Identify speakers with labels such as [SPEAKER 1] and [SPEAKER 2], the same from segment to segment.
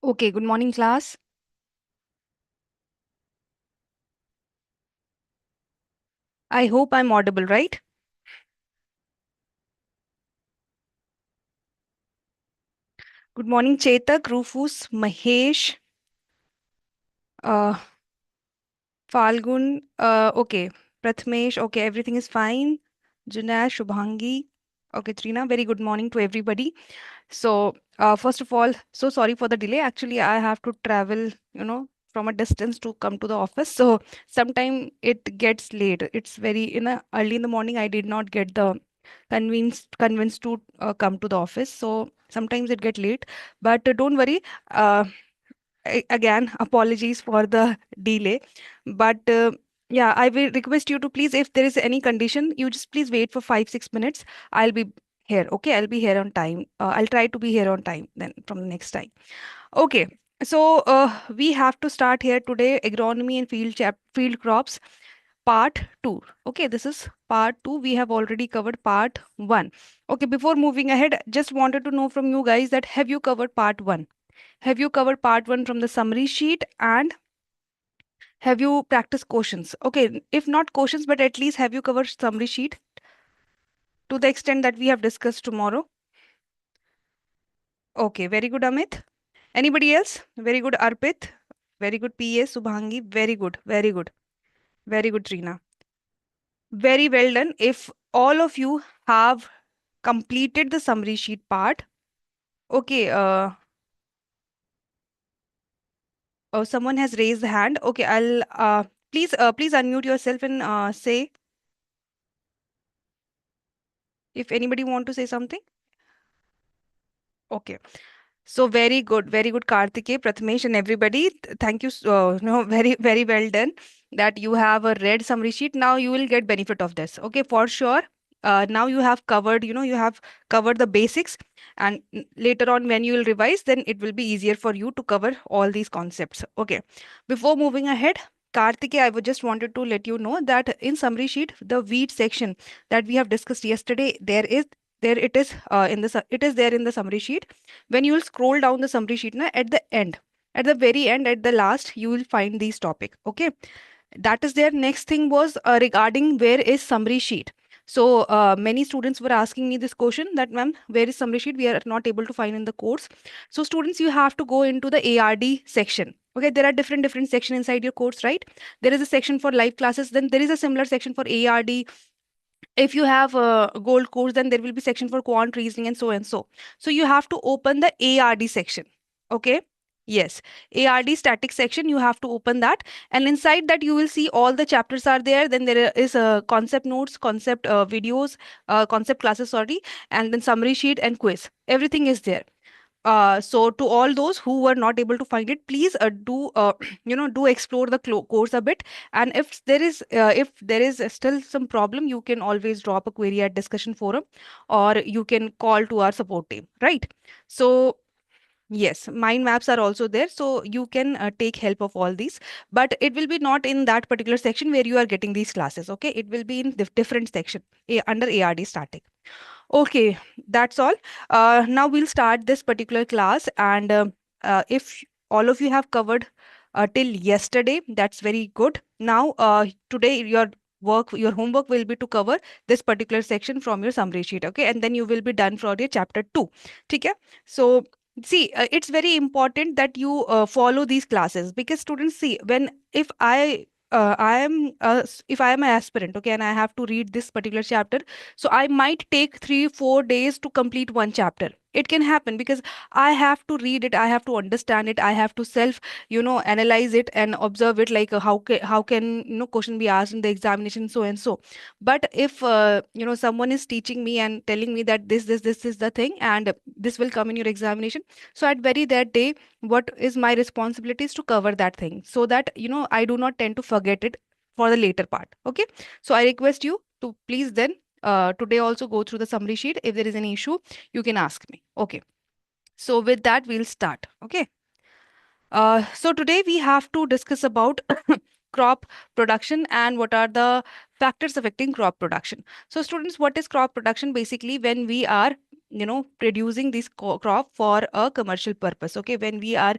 [SPEAKER 1] Okay, good morning, class. I hope I'm audible, right? Good morning, Chetak, Rufus, Mahesh, uh, Falgun. Okay, Prathmesh. Okay, everything is fine. Junash, Shubhangi. Okay, Trina. Very good morning to everybody. So, first of all, so sorry for the delay. Actually, I have to travel, from a distance to come to the office. So, sometime it gets late. It's very early in the morning. I did not get the convinced to come to the office. So sometimes it get late. But don't worry. Uh, Again, apologies for the delay. But yeah, I will request you to please, if there is any condition, you just please wait for 5 6 minutes. I'll be here. Okay, I'll be here on time. I'll try to be here on time then from the next time. Okay. So we have to start here today agronomy and field crops part 2. Okay, this is part 2. We have already covered part 1. Okay, before moving ahead, just wanted to know from you guys that have you covered part 1? Have you covered part 1 from the summary sheet, and have you practiced questions? Okay, if not questions, but at least have you covered summary sheet to the extent that we have discussed tomorrow? Okay, very good, Amit. Anybody else? Very good, Arpit. Very good, PA, Subhangi. Very good, very good, very good, Trina. Very well done. If all of you have completed the summary sheet part, okay, oh, someone has raised the hand. Okay, I'll please unmute yourself and say if anybody want to say something. Okay. So very good, Kartike, Prathamesh, and everybody. Thank you. No, very, very well done. That you have a red summary sheet. Now you will get benefit of this. Okay, for sure. Now you have covered. You have covered the basics, and later on when you will revise, then it will be easier for you to cover all these concepts. Okay. Before moving ahead, Kartike, I would just wanted to let you know that in summary sheet, the wheat section that we have discussed yesterday, there it is in the it is there in the summary sheet. When you will scroll down the summary sheet na, at the very end, at the last, you will find these topic. Okay, that is there. Next thing was regarding where is summary sheet. So many students were asking me this question that, ma'am, where is summary sheet? We are not able to find in the course. So students, you have to go into the ARD section. Okay, there are different section inside your course, right? There is a section for live classes, then there is a similar section for ARD. If you have a gold course, then there will be section for quant reasoning and so and so you have to open the ARD section. Okay, yes, ARD static section, you have to open that, and inside that you will see all the chapters are there. Then there is concept notes, concept videos, concept classes, sorry, and then summary sheet and quiz, everything is there. So to all those who were not able to find it, please do do explore the course a bit. And if there is still some problem, you can always drop a query at discussion forum, or you can call to our support team, right? So yes, mind maps are also there, so you can take help of all these, but it will be not in that particular section where you are getting these classes. Okay, it will be in different section, under ARD static. Okay, that's all. Now we'll start this particular class, and if all of you have covered till yesterday, that's very good. Now, today your homework will be to cover this particular section from your summary sheet. Okay, and then you will be done for your chapter 2. Okay, so see, it's very important that you follow these classes, because students, see, when if I am an aspirant, okay, and I have to read this particular chapter, so I might take 3 4 days to complete one chapter. It can happen because I have to read it, I have to understand it, I have to self analyze it and observe it, like how can question be asked in the examination, so and so. But if someone is teaching me and telling me that this is the thing, and this will come in your examination, so at very that day, what is my responsibility is to cover that thing, so that I do not tend to forget it for the later part. Okay, so I request you to please then today also go through the summary sheet. If there is any issue, you can ask me. Okay, so with that, we'll start. Okay, so today we have to discuss about crop production and what are the factors affecting crop production. So students, what is crop production? Basically, when we are producing this crop for a commercial purpose. Okay, when we are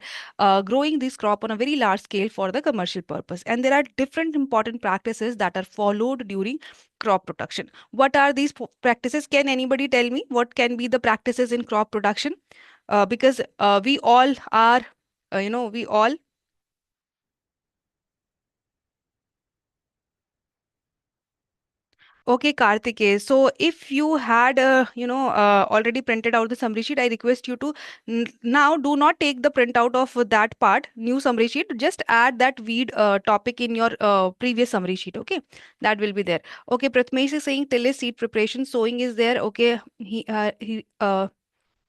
[SPEAKER 1] growing this crop on a very large scale for the commercial purpose, and there are different important practices that are followed during crop production. What are these practices? Can anybody tell me what can be the practices in crop production? Because we all are, we all. Okay, Kartikeya. So if you had, already printed out the summary sheet, I request you to now do not take the printout of that part, new summary sheet. Just add that weed topic in your previous summary sheet. Okay, that will be there. Okay, Pratmesh is saying till is seed preparation, sowing is there. Okay,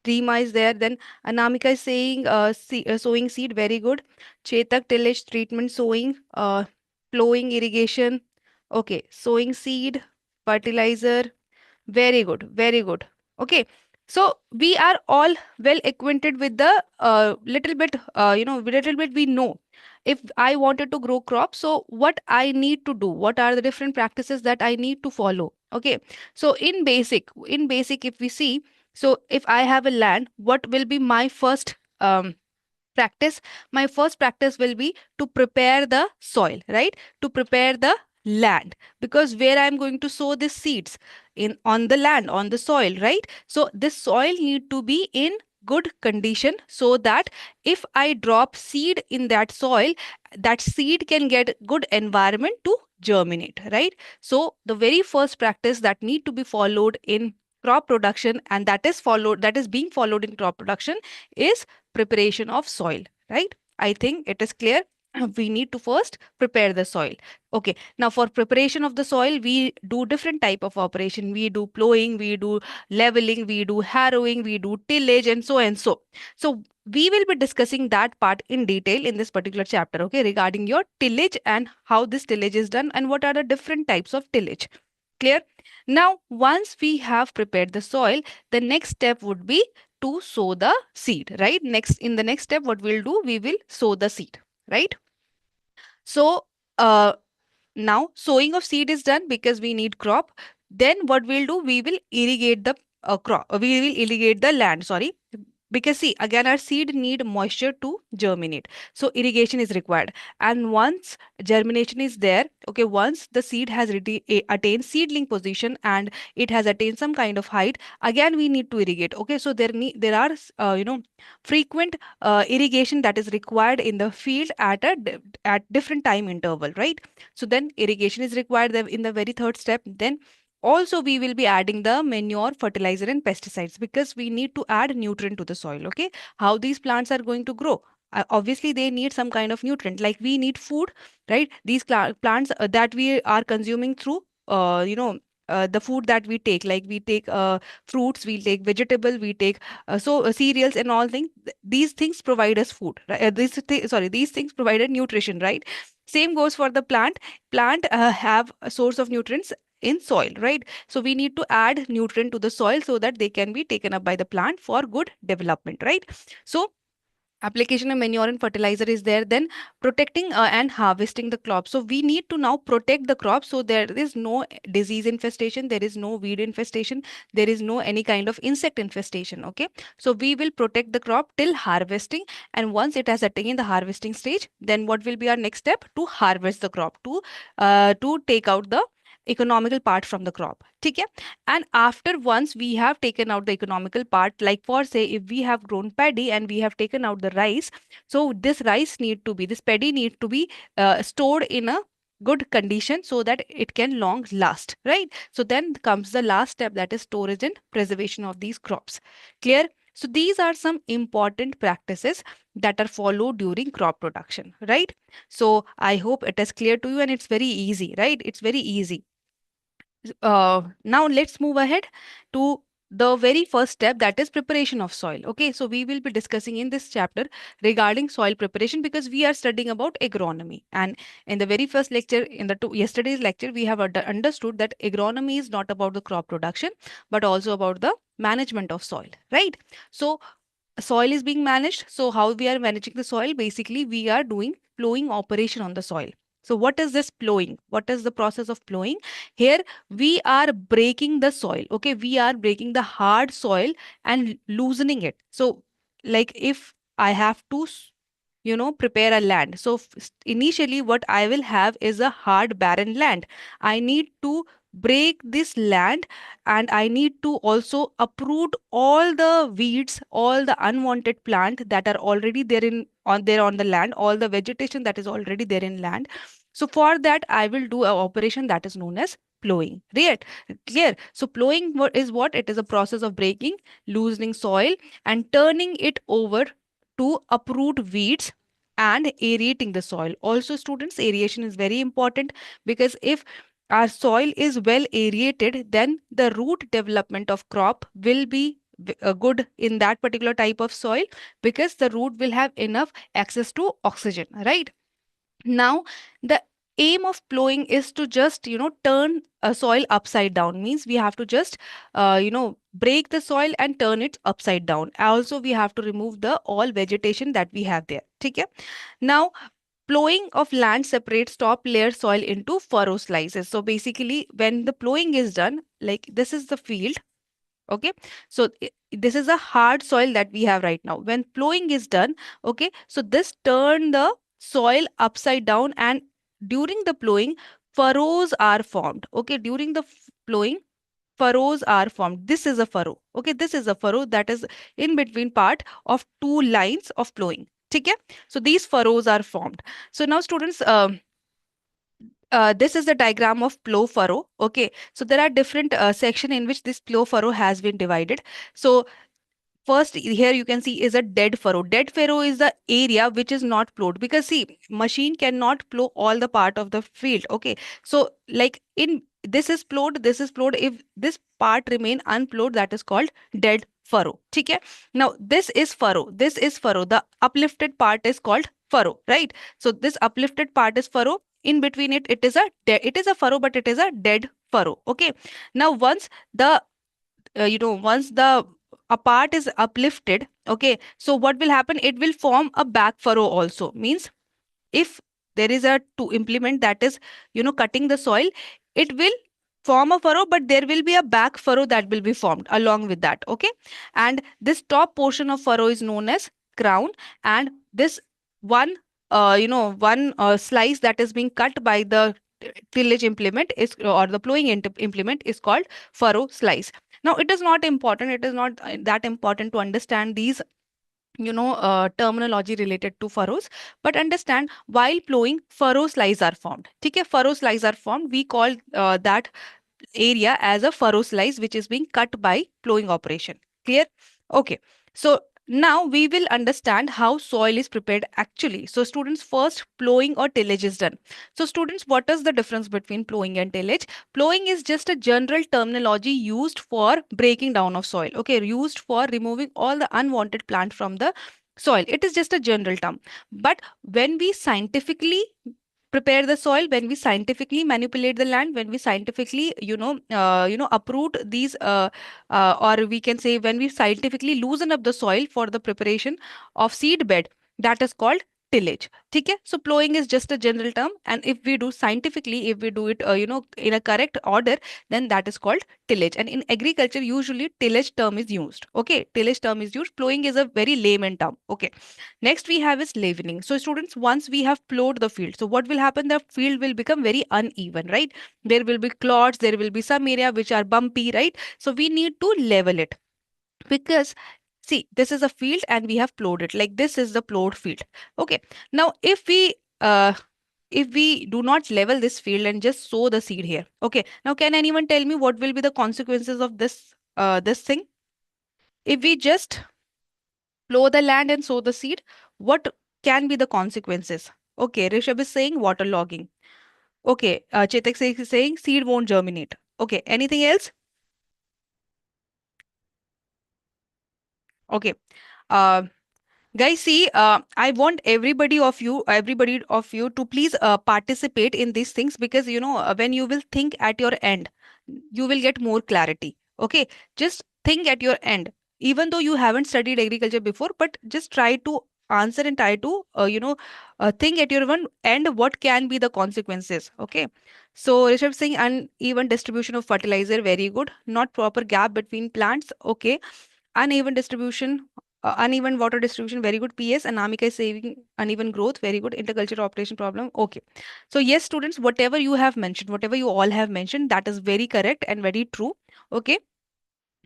[SPEAKER 1] Rima is there. Then Anamika is saying sowing seed, very good. Chetak tillage treatment sowing, plowing irrigation. Okay, sowing seed, fertilizer. Very good, very good. Okay, so we are all well acquainted with the little bit, little bit we know. If I wanted to grow crops, so what I need to do? What are the different practices that I need to follow? Okay, so in basic, if we see, so if I have a land, what will be my first practice? My first practice will be to prepare the soil, right? To prepare the land, because where I'm going to sow the seeds, in on the land, on the soil, right? So this soil need to be in good condition, so that if I drop seed in that soil, that seed can get good environment to germinate, right? So the very first practice that need to be followed in crop production, and that is being followed in crop production, is preparation of soil, right? I think it is clear. We need to first prepare the soil. Okay, now for preparation of the soil, we do different type of operation. We do plowing, we do leveling, we do harrowing, we do tillage, and so and so. So we will be discussing that part in detail in this particular chapter, okay, regarding your tillage and how this tillage is done and what are the different types of tillage. Clear? Now, once we have prepared the soil, the next step would be to sow the seed, right? In the next step, what we'll do, we will sow the seed, right? So, now sowing of seed is done because we need crop. Then what we'll do, we will irrigate the crop. We will irrigate the land, sorry, because see, again, our seed need moisture to germinate, so irrigation is required. And once germination is there, okay, once the seed has attained seedling position and it has attained some kind of height, again we need to irrigate. Okay, so there are frequent irrigation that is required in the field at different time interval, right? So then irrigation is required in the very third step. Then also, we will be adding the manure, fertilizer, and pesticides, because we need to add nutrient to the soil. Okay, how these plants are going to grow? Obviously, they need some kind of nutrient. Like we need food, right? These plants that we are consuming through, the food that we take, like we take fruits, we take vegetable, we take cereals and all things. These things provide us food. Right? These things provided nutrition, right? Same goes for the plant. Plant have a source of nutrients in soil, right? So we need to add nutrient to the soil so that they can be taken up by the plant for good development, right? So application of manure and fertilizer is there. Then protecting and harvesting the crop, so we need to now protect the crop, so there is no disease infestation, there is no weed infestation, there is no any kind of insect infestation. Okay, so we will protect the crop till harvesting, and once it has attained the harvesting stage, then what will be our next step? To harvest the crop, to take out the economical part from the crop. Okay, and after once we have taken out the economical part, like for say if we have grown paddy and we have taken out the rice, so this paddy need to be stored in a good condition so that it can long last, right? So then comes the last step, that is storage and preservation of these crops. Clear? So these are some important practices that are followed during crop production, right? So I hope it is clear to you, and it's very easy, right? It's very easy. Now let's move ahead to the very first step, that is preparation of soil. Okay, so we will be discussing in this chapter regarding soil preparation, because we are studying about agronomy. And in the very first lecture, in the yesterday's lecture, we have understood that agronomy is not about the crop production, but also about the management of soil, right? So soil is being managed. So how we are managing the soil? Basically, we are doing plowing operation on the soil. So what is this plowing? What is the process of plowing? Here we are breaking the soil. Okay, we are breaking the hard soil and loosening it. So like if I have to prepare a land. So initially what I will have is a hard barren land. I need to break this land, and I need to also uproot all the weeds, all the unwanted plant that are already there on the land, all the vegetation that is already there in land. So for that I will do a operation that is known as plowing. Right? Clear? So plowing is what? It is a process of breaking, loosening soil and turning it over to uproot weeds and aerating the soil. Also, students, aeration is very important, because if our soil is well aerated, then the root development of crop will be good in that particular type of soil, because the root will have enough access to oxygen, right? Now, the aim of plowing is to just, turn a soil upside down. Means we have to just, break the soil and turn it upside down. Also, we have to remove the all vegetation that we have there. Okay. Now, plowing of land separates top layer soil into furrow slices. So basically, when the plowing is done, like this is the field. Okay, so this is a hard soil that we have right now. When plowing is done, okay, so this turn the soil upside down, and during the plowing, furrows are formed. Okay, during the plowing, furrows are formed. This is a furrow. Okay, this is a furrow that is in between part of two lines of plowing. Okay, so these furrows are formed. So now students, this is the diagram of plow furrow. Okay, so there are different section in which this plow furrow has been divided. So first, here you can see is a dead furrow. Dead furrow is the area which is not plowed, because see, machine cannot plow all the part of the field. Okay, so like in this is plowed, this is plowed. If this part remain unplowed, that is called dead furrow. Okay. Now this is furrow. This is furrow. The uplifted part is called furrow, right? So this uplifted part is furrow. In between it, it is a furrow, but it is a dead furrow. Okay. Now once the a part is uplifted, okay, so what will happen? It will form a back furrow also. Means if there is a to implement that is cutting the soil, it will form a furrow, but there will be a back furrow that will be formed along with that. Okay, and this top portion of furrow is known as crown, and this one slice that is being cut by the tillage implement is, or the plowing implement is called furrow slice. Now it is not important, it is not that important to understand these terminology related to furrows, but understand while plowing, furrow slices are formed. Okay, furrow slices are formed. We call that area as a furrow slice, which is being cut by plowing operation. Clear? Okay. So now we will understand how soil is prepared actually. So students, first plowing or tillage is done. So students, what is the difference between plowing and tillage? Plowing is just a general terminology used for breaking down of soil. Okay, used for removing all the unwanted plant from the soil. It is just a general term. But when we scientifically prepare the soil, when we scientifically manipulate the land, when we scientifically uproot these or we can say when we scientifically loosen up the soil for the preparation of seed bed, that is called tillage. Okay, so plowing is just a general term, and if we do scientifically, if we do it in a correct order, then that is called tillage. And in agriculture, usually tillage term is used. Okay, tillage term is used. Plowing is a very layman term. Okay, next we have is leavening. So students, once we have plowed the field, so what will happen? The field will become very uneven, right? There will be clods, there will be some area which are bumpy, right? So we need to level it, because see, this is a field and we have plowed it. Like this is the plowed field. Okay. Now if we do not level this field and just sow the seed here. Okay. Now can anyone tell me what will be the consequences of this thing? If we just plow the land and sow the seed, what can be the consequences? Okay, Rishabh is saying waterlogging. Okay, Chetak is saying seed won't germinate. Okay, anything else? Okay. Uh, Guys, see, I want everybody of you to please participate in these things, because when you will think at your end, you will get more clarity. Okay, just think at your end, even though you haven't studied agriculture before, but just try to answer and try to, think at your one end what can be the consequences. Okay. So Rishabh saying uneven distribution of fertilizer, very good. Not proper gap between plants. Okay. Uneven distribution, uneven water distribution, very good. PS, Anamika is saying uneven growth, very good. Intercultural operation problem, okay. So yes, students, whatever you have mentioned, whatever you all have mentioned, that is very correct and very true. Okay.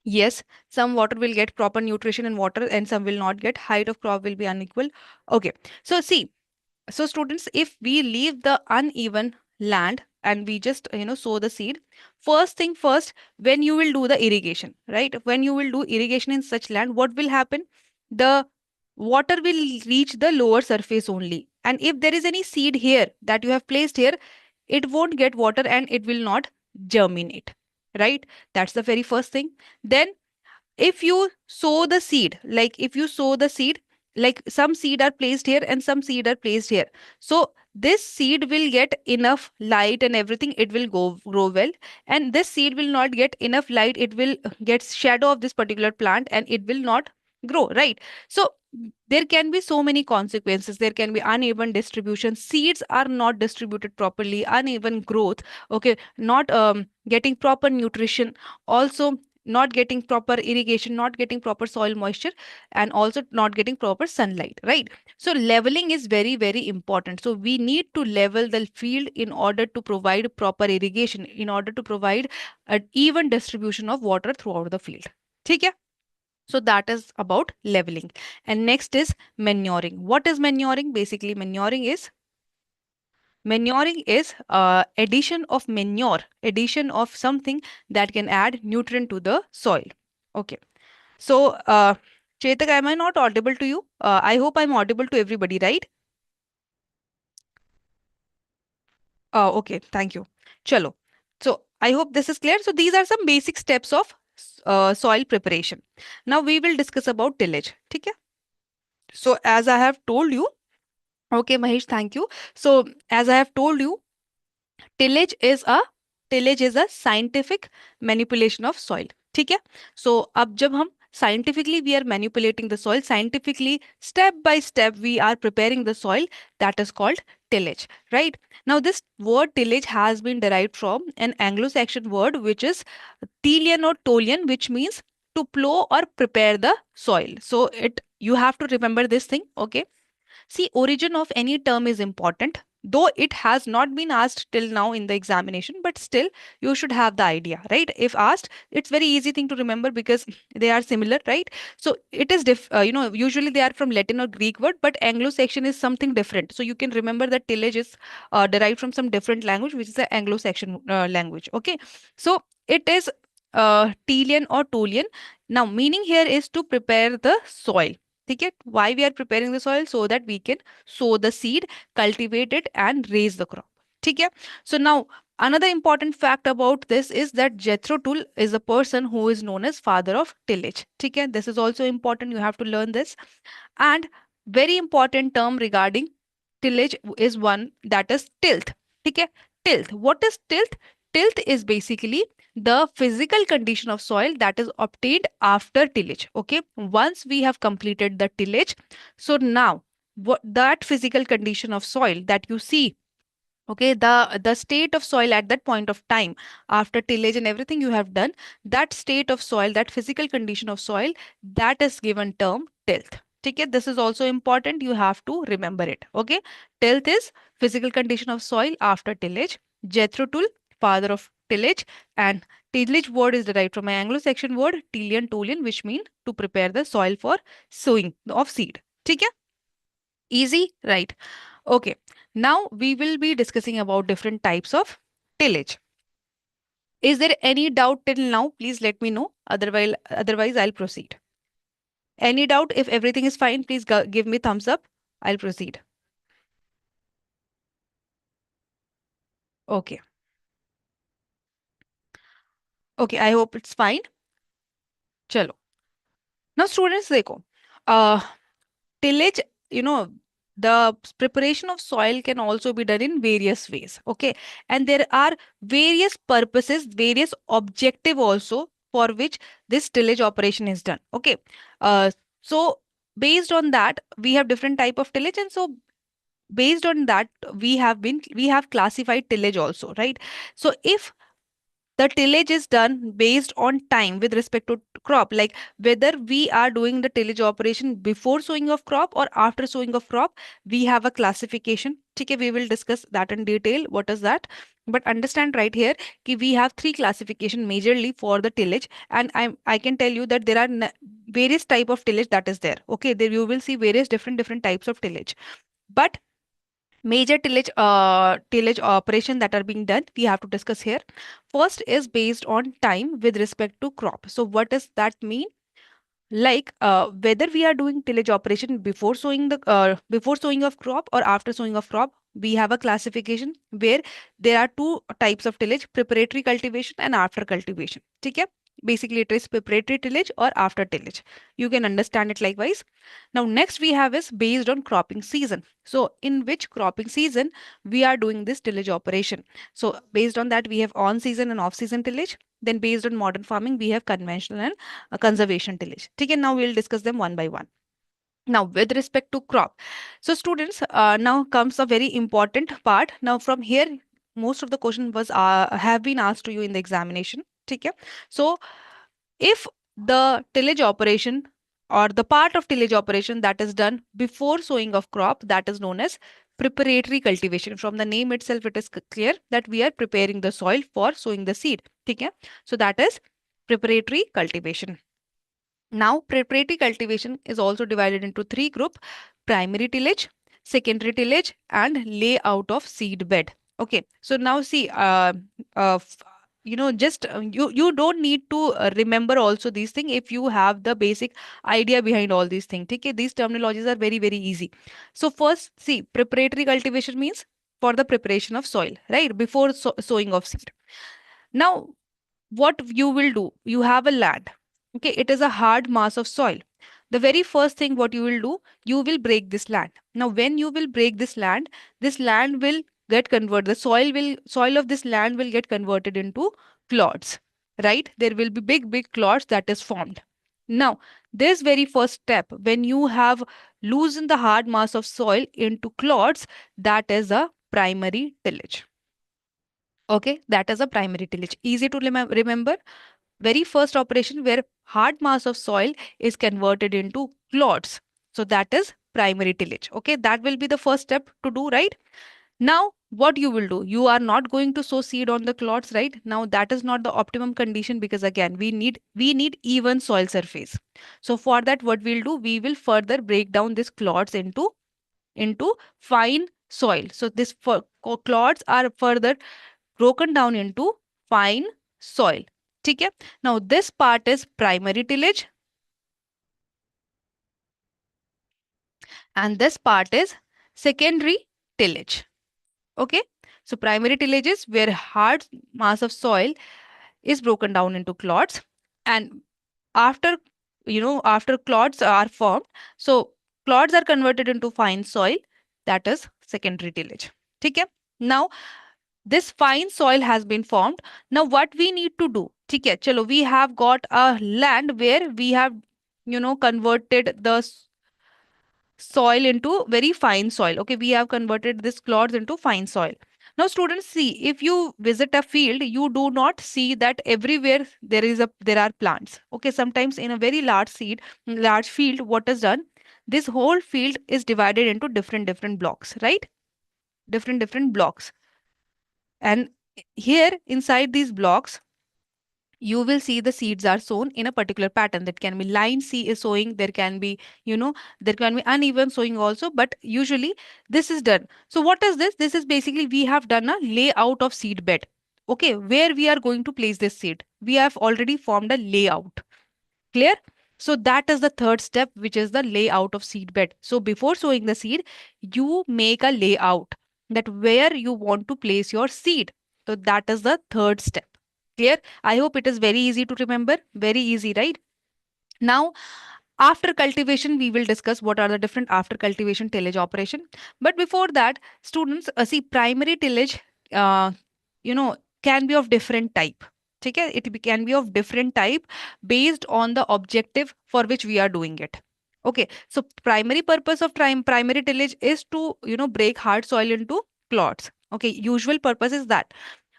[SPEAKER 1] Yes, some water will get proper nutrition and water, and some will not get. Height of crop will be unequal. Okay. So see, so students, if we leave the uneven land and we just, sow the seed, first thing first, when you will do the irrigation, right? When you will do irrigation in such land, what will happen? The water will reach the lower surface only. And if there is any seed here that you have placed here, it won't get water and it will not germinate, right? That's the very first thing. Then if you sow the seed, like if you sow the seed, like some seed are placed here and some seed are placed here, so this seed will get enough light and everything, it will go grow well. And this seed will not get enough light, it will get shadow of this particular plant and it will not grow, right? So there can be so many consequences. There can be uneven distribution, seeds are not distributed properly, uneven growth, okay, not getting proper nutrition, also not getting proper irrigation, not getting proper soil moisture, and also not getting proper sunlight, right? So leveling is very, very important. So we need to level the field in order to provide proper irrigation, in order to provide an even distribution of water throughout the field. Okay? So that is about leveling. And next is manuring. What is manuring? Basically, manuring is addition of manure, addition of something that can add nutrient to the soil. Okay. So, Chetak, am I not audible to you? I hope I'm audible to everybody, right? Okay. Thank you. Chalo. So, I hope this is clear. So, these are some basic steps of soil preparation. Now, we will discuss about tillage. Okay. So, as I have told you, okay, Mahesh, thank you. So, as I have told you, tillage is a tillage is a scientific manipulation of soil. ठीक है. सो अब जब हम scientifically we are manipulating the soil, scientifically step by step we are preparing the soil, that is called tillage, right? Now this word tillage has been derived from an Anglo-Saxon word which is tilion or tolion, which means to plow or prepare the soil. So it, you have to remember this thing. Okay. See, origin of any term is important, though it has not been asked till now in the examination, but still you should have the idea, right? If asked, it's very easy thing to remember because they are similar, right? So it is usually they are from Latin or Greek word, but Anglo-Saxon is something different. So you can remember that tillage is derived from some different language, which is the Anglo-Saxon language. Okay, so it is Telian or Tolian. Now, meaning here is to prepare the soil. ठीक है. Why we are preparing the soil? So that we can sow the seed, cultivate it, and raise the crop. ठीक है. So now another important fact about this is that Jethro Tull is a person who is known as father of tillage. ठीक है. This is also important. You have to learn this. And very important term regarding tillage is one that is tilth. ठीक है. Tilth. What is tilth? Tilth is basically the physical condition of soil that is obtained after tillage. Okay. Once we have completed the tillage, so now what that physical condition of soil that you see, okay, the state of soil at that point of time after tillage and everything you have done, that state of soil, that physical condition of soil, that is given term tilth. Okay, this is also important, you have to remember it. Okay, tilth is physical condition of soil after tillage. Jethro Tull, father of tillage, and tillage word is derived from an Anglo-Saxon word tilion tolian, which mean to prepare the soil for sowing of seed. Okay, easy, right? Okay, now we will be discussing about different types of tillage. Is there any doubt till now? Please let me know. Otherwise I'll proceed. Any doubt? If everything is fine, please give me thumbs up. I'll proceed. Okay. Okay, I hope it's fine. Chalo. Now students, देखो. Tillage, you know, the preparation of soil can also be done in various ways. Okay, and there are various purposes, various objective also for which this tillage operation is done. Okay, so based on that, we have different type of tillage, and so based on that, we have classified tillage also, right? So if the tillage is done based on time with respect to crop, like whether we are doing the tillage operation before sowing of crop or after sowing of crop, we have a classification. Okay, we will discuss that in detail. What is that? But understand right here कि we have three classification majorly for the tillage, and I can tell you that there are various type of tillage that is there. Okay, there you will see various different types of tillage, but major tillage operation that are being done, we have to discuss here. First is based on time with respect to crop. So what does that mean? Like whether we are doing tillage operation before sowing of crop or after sowing of crop, we have a classification where there are two types of tillage: preparatory cultivation and after cultivation. Okay, basically it is preparatory tillage or after tillage. You can understand it likewise. Now next we have is based on cropping season. So in which cropping season we are doing this tillage operation. So based on that, we have on season and off season tillage. Then based on modern farming, we have conventional and conservation tillage. Okay, now we'll discuss them one by one. Now, with respect to crop, so students, now comes a very important part. Now, from here, most of the question was have been asked to you in the examination. Okay, so if the tillage operation or the part of tillage operation that is done before sowing of crop, that is known as preparatory cultivation. From the name itself, it is clear that we are preparing the soil for sowing the seed. Okay, so that is preparatory cultivation. Now, preparatory cultivation is also divided into three groups: primary tillage, secondary tillage, and layout of seed bed. Okay, so now see, just you don't need to remember also these things if you have the basic idea behind all these things. Okay, these terminologies are very easy. So first, see, preparatory cultivation means for the preparation of soil, right? Before sowing of seed. Now, what you will do, you have a land. Okay, it is a hard mass of soil. The very first thing what you will do, you will break this land. Now when you will break this land will get converted, the soil of this land will get converted into clods, right? There will be big clods that is formed. Now this very first step, when you have loosened the hard mass of soil into clods, that is a primary tillage. Okay, that is a primary tillage. Easy to remember. Very first operation where hard mass of soil is converted into clods. So that is primary tillage. Okay, that will be the first step to do, right? Now, what you will do? You are not going to sow seed on the clods, right? Now that is not the optimum condition, because again, we need even soil surface. So for that, what we'll do? We will further break down these clods into fine soil. So this clods are further broken down into fine soil. Okay. Now this part is primary tillage and this part is secondary tillage. Okay. So primary tillage is where hard mass of soil is broken down into clods, and after after clods are formed, so clods are converted into fine soil, that is secondary tillage. Okay. Now this fine soil has been formed. Now what we need to do? Okay, chalo, we have got a land where we have converted the soil into very fine soil. Okay, we have converted this clods into fine soil. Now students, see, if you visit a field, you do not see that everywhere there are plants. Okay, sometimes in a very large field, what is done, this whole field is divided into different blocks, right? Different blocks. And here inside these blocks, you will see the seeds are sown in a particular pattern. That can be line C is sowing, there can be, there can be uneven sowing also, but usually this is done. So what is this? This is basically we have done a layout of seed bed. Okay, where we are going to place this seed. We have already formed a layout. Clear? So that is the third step, which is the layout of seed bed. So before sowing the seed, you make a layout that where you want to place your seed. So that is the third step. Clear? I hope it is very easy to remember. Very easy, right? Now, after cultivation, we will discuss what are the different after cultivation tillage operation. But before that, students, see, primary tillage, uh, can be of different type. Okay? Can be of different type based on the objective for which we are doing it. Okay, so primary purpose of primary tillage is to, break hard soil into clods. Okay, usual purpose is that.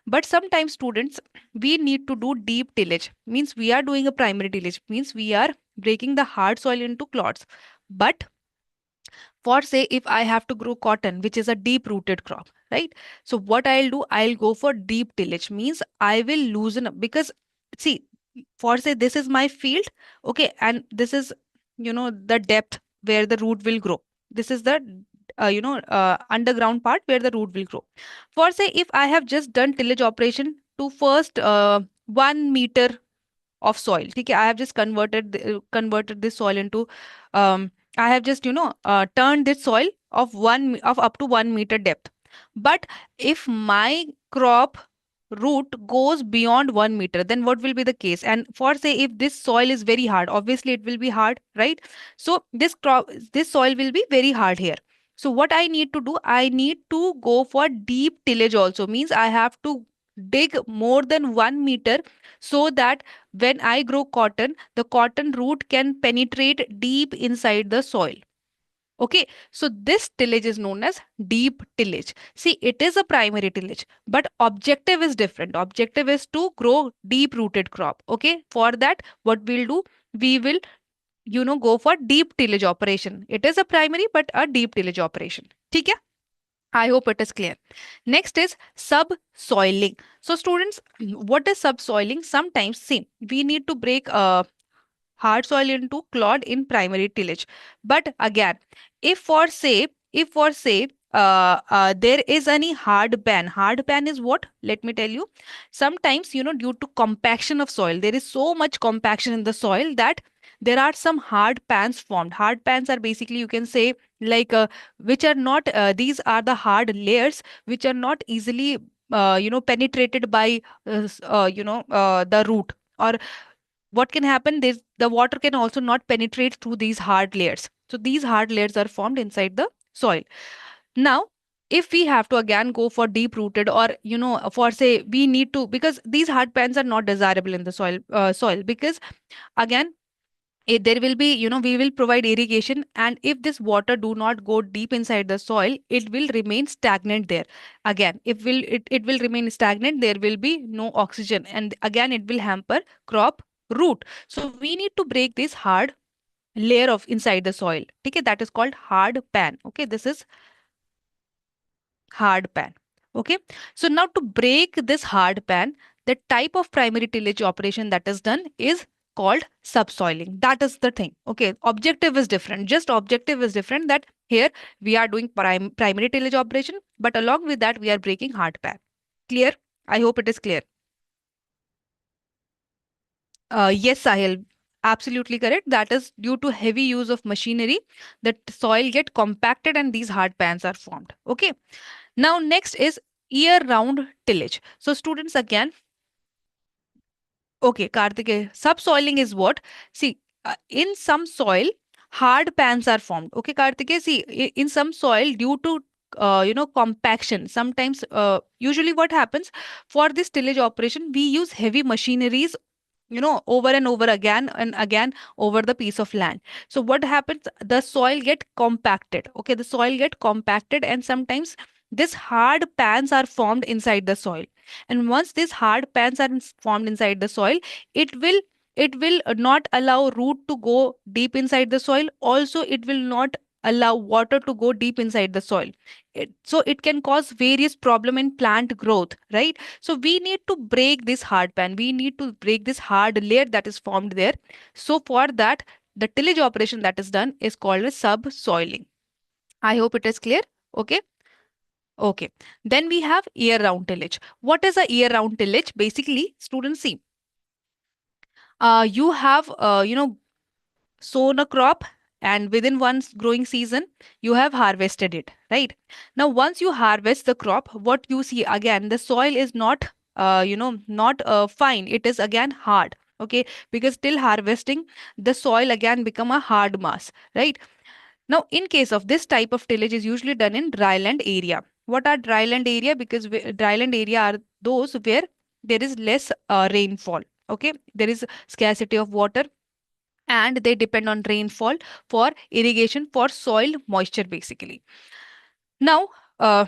[SPEAKER 1] But sometimes students, we need to do deep tillage. Means we are doing a primary tillage. Means we are breaking the hard soil into clods. But for say if I have to grow cotton, which is a deep rooted crop, right? So what I'll do, I'll go for deep tillage. Means I will loosen up because see, for say this is my field, okay, and this is, the depth where the root will grow. This is the underground part where the root will grow. For say if I have just done tillage operation to first 1 meter of soil. Okay, I have just converted this soil into I have just turned this soil of up to 1 meter depth. But if my crop root goes beyond 1 meter, then what will be the case? And for say if this soil is very hard, obviously it will be hard, right? So this soil will be very hard here. So what I need to do, I need to go for deep tillage also. Means I have to dig more than 1 meter so that when I grow cotton, the cotton root can penetrate deep inside the soil. Okay, so this tillage is known as deep tillage. See, it is a primary tillage, but objective is different. Objective is to grow deep rooted crop. Okay, for that, what we'll do, we will, go for deep tillage operation. It is a primary, but a deep tillage operation. ठीक है? I hope it is clear. Next is subsoiling. So students, what is subsoiling? Sometimes, see, we need to break hard soil into clod in primary tillage. But again, if for say there is any hard pan is what? Let me tell you. Sometimes, due to compaction of soil, there is so much compaction in the soil that there are some hard pans formed. Hard pans are basically, you can say, like which are not these are the hard layers which are not easily penetrated by the root. Or what can happen, is the water can also not penetrate through these hard layers. So these hard layers are formed inside the soil. Now, if we have to again go for deep rooted, or for say we need to, because these hard pans are not desirable in the soil, because again, there will be, we will provide irrigation, and if this water do not go deep inside the soil, it will remain stagnant there. Again, it will remain stagnant, there will be no oxygen, and again it will hamper crop root. So we need to break this hard layer of inside the soil. Okay, that is called hard pan. Okay, this is hard pan. Okay, so now to break this hard pan, the type of primary tillage operation that is done is called subsoiling. That is the thing. Okay, objective is different. Just objective is different, that here we are doing primary tillage operation, but along with that we are breaking hard pan. Clear? I hope it is clear. Yes, Sahil, absolutely correct. That is due to heavy use of machinery, the soil get compacted and these hard pans are formed. Okay. Now, next is year-round tillage. So, students, again, okay, Karthike, subsoiling is what? See, in some soil, hard pans are formed. Okay, Karthike, see, in some soil, due to compaction, sometimes, usually what happens for this tillage operation, we use heavy machineries, over and over again and again over the piece of land. So what happens, the soil get compacted. Okay, the soil get compacted, and sometimes this hard pans are formed inside the soil. And once these hard pans are formed inside the soil, it will not allow root to go deep inside the soil. Also, it will not allow water to go deep inside the soil. So it can cause various problem in plant growth, right? So we need to break this hard pan. We need to break this hard layer that is formed there. So for that, the tillage operation that is done is called as subsoiling. I hope it is clear. Okay. Okay. Then we have year-round tillage. What is a year-round tillage? Basically, students, see, you have, sown a crop, and within one growing season you have harvested it, right? Now once you harvest the crop, what you see, again, the soil is not not fine, it is again hard. Okay, because till harvesting, the soil again become a hard mass, right? Now in case of this type of tillage is usually done in dryland area. What are dryland area? Because dryland area are those where there is less rainfall. Okay, there is scarcity of water, and they depend on rainfall for irrigation for soil moisture basically. Now, uh,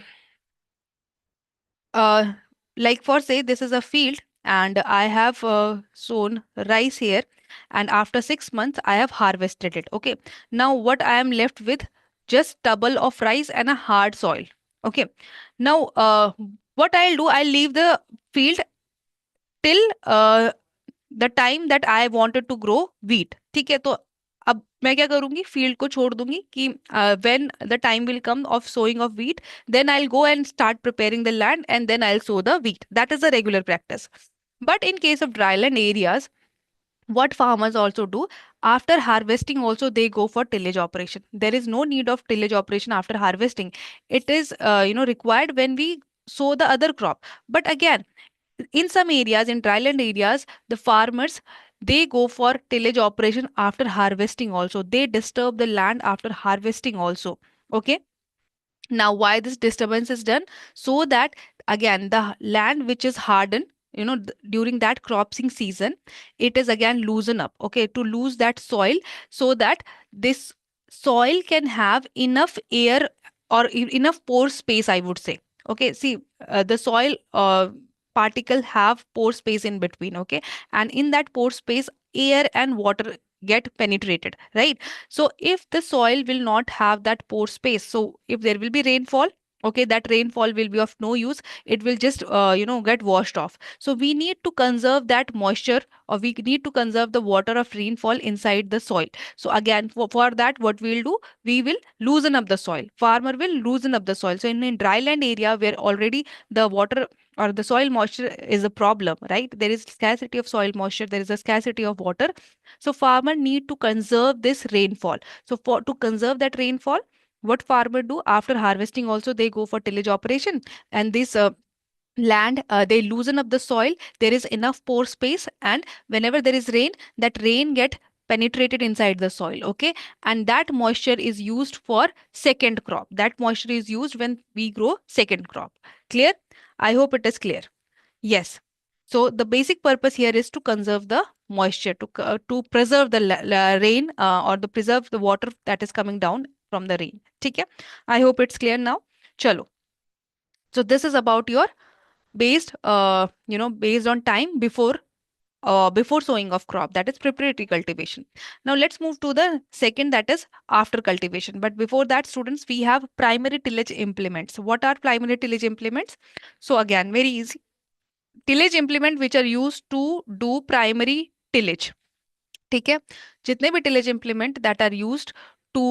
[SPEAKER 1] uh, like for say this is a field and I have sown rice here, and after 6 months I have harvested it. Okay. Now what I am left with, just stubble of rice and a hard soil. Okay. Now what I'll do, I'll leave the field till the time that I wanted to grow wheat. ठीक है, तो अब मैं क्या करूंगी, field को छोड़ दूंगी कि when the time will come of sowing of wheat, then I will go and start preparing the land and then I will sow the wheat. That is a regular practice. But in case of dryland areas, what farmers also do, after harvesting also they go for tillage operation. There is no need of tillage operation after harvesting. It is required when we sow the other crop. But again, in some areas, in dryland areas, the farmers, they go for tillage operation after harvesting also. They disturb the land after harvesting also. Okay. Now, why this disturbance is done? So that again, the land which is hardened, during that cropping season, it is again loosen up. Okay, to lose that soil, so that this soil can have enough air or enough pore space, I would say. Okay, see, the soil particle have pore space in between. Okay, and in that pore space, air and water get penetrated, right? So if the soil will not have that pore space, so if there will be rainfall, okay, that rainfall will be of no use. It will just get washed off. So we need to conserve that moisture, or we need to conserve the water of rainfall inside the soil. So again, for that, what we'll do, we will loosen up the soil. Farmer will loosen up the soil. So in dryland area where already the water or the soil moisture is a problem, right? There is scarcity of soil moisture, there is a scarcity of water. So farmer need to conserve this rainfall. So for to conserve that rainfall, what farmer do after harvesting also, they go for tillage operation, and this land, they loosen up the soil. There is enough pore space, and whenever there is rain, that rain get penetrated inside the soil. Okay, and that moisture is used for second crop. That moisture is used when we grow second crop. Clear? I hope it is clear. Yes. So the basic purpose here is to conserve the moisture, to preserve the rain, or the preserve the water that is coming down from the rain. ठीक है? I hope it's clear now. चलो. So this is about your based on time before sowing of crop, that is preparatory cultivation. Now let's move to the second, that is after cultivation. But before that, students, we have primary tillage implements. What are primary tillage implements? So again, very easy. Tillage implement which are used to do primary tillage. ठीक है, जितने भी tillage implement that are used to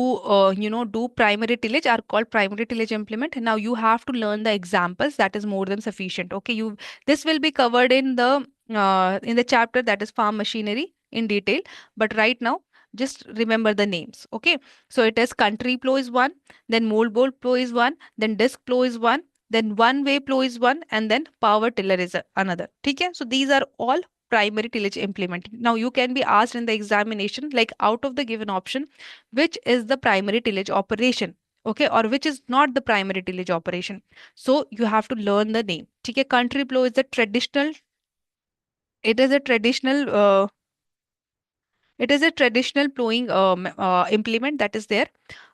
[SPEAKER 1] do primary tillage are called primary tillage implement. Now you have to learn the examples, that is more than sufficient. Okay, this will be covered in the chapter that is farm machinery in detail, but right now just remember the names. Okay, so it is country plow is one, then moldboard plow is one, then disc plow is one, then one way plow is one, and then power tiller is another. Okay, so these are all primary tillage implement. Now you can be asked in the examination, like out of the given option, which is the primary tillage operation, okay, or which is not the primary tillage operation. So you have to learn the name. Okay, country plow is the traditional, it is a traditional it is a traditional plowing implement that is there.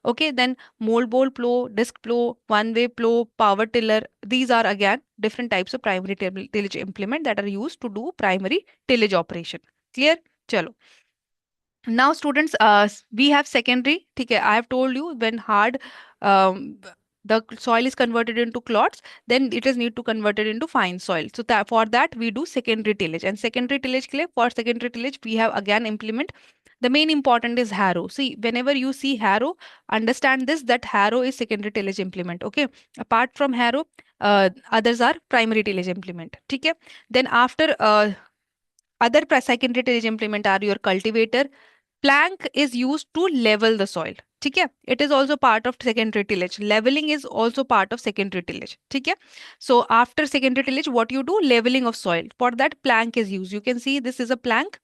[SPEAKER 1] Okay, then moldboard plow, disc plow, one-way plow, power tiller. These are again different types of primary tillage implement that are used to do primary tillage operation. Clear? Chalo. Now students, we have secondary. Okay, I have told you when hard the soil is converted into clods, then it is need to convert it into fine soil. So that for that we do secondary tillage. And secondary tillage ke liye, for secondary tillage we have again implement. The main important is harrow. See, whenever you see harrow, understand this, that harrow is secondary tillage implement. Okay, apart from harrow, others are primary tillage implement. Okay, then after other secondary tillage implement are your cultivator. Plank is used to level the soil. ठीक है, it is also part of secondary tillage. Leveling is also part of secondary tillage. ठीक है, so after secondary tillage, what you do, leveling of soil. For that, plank is used. You can see this is a plank,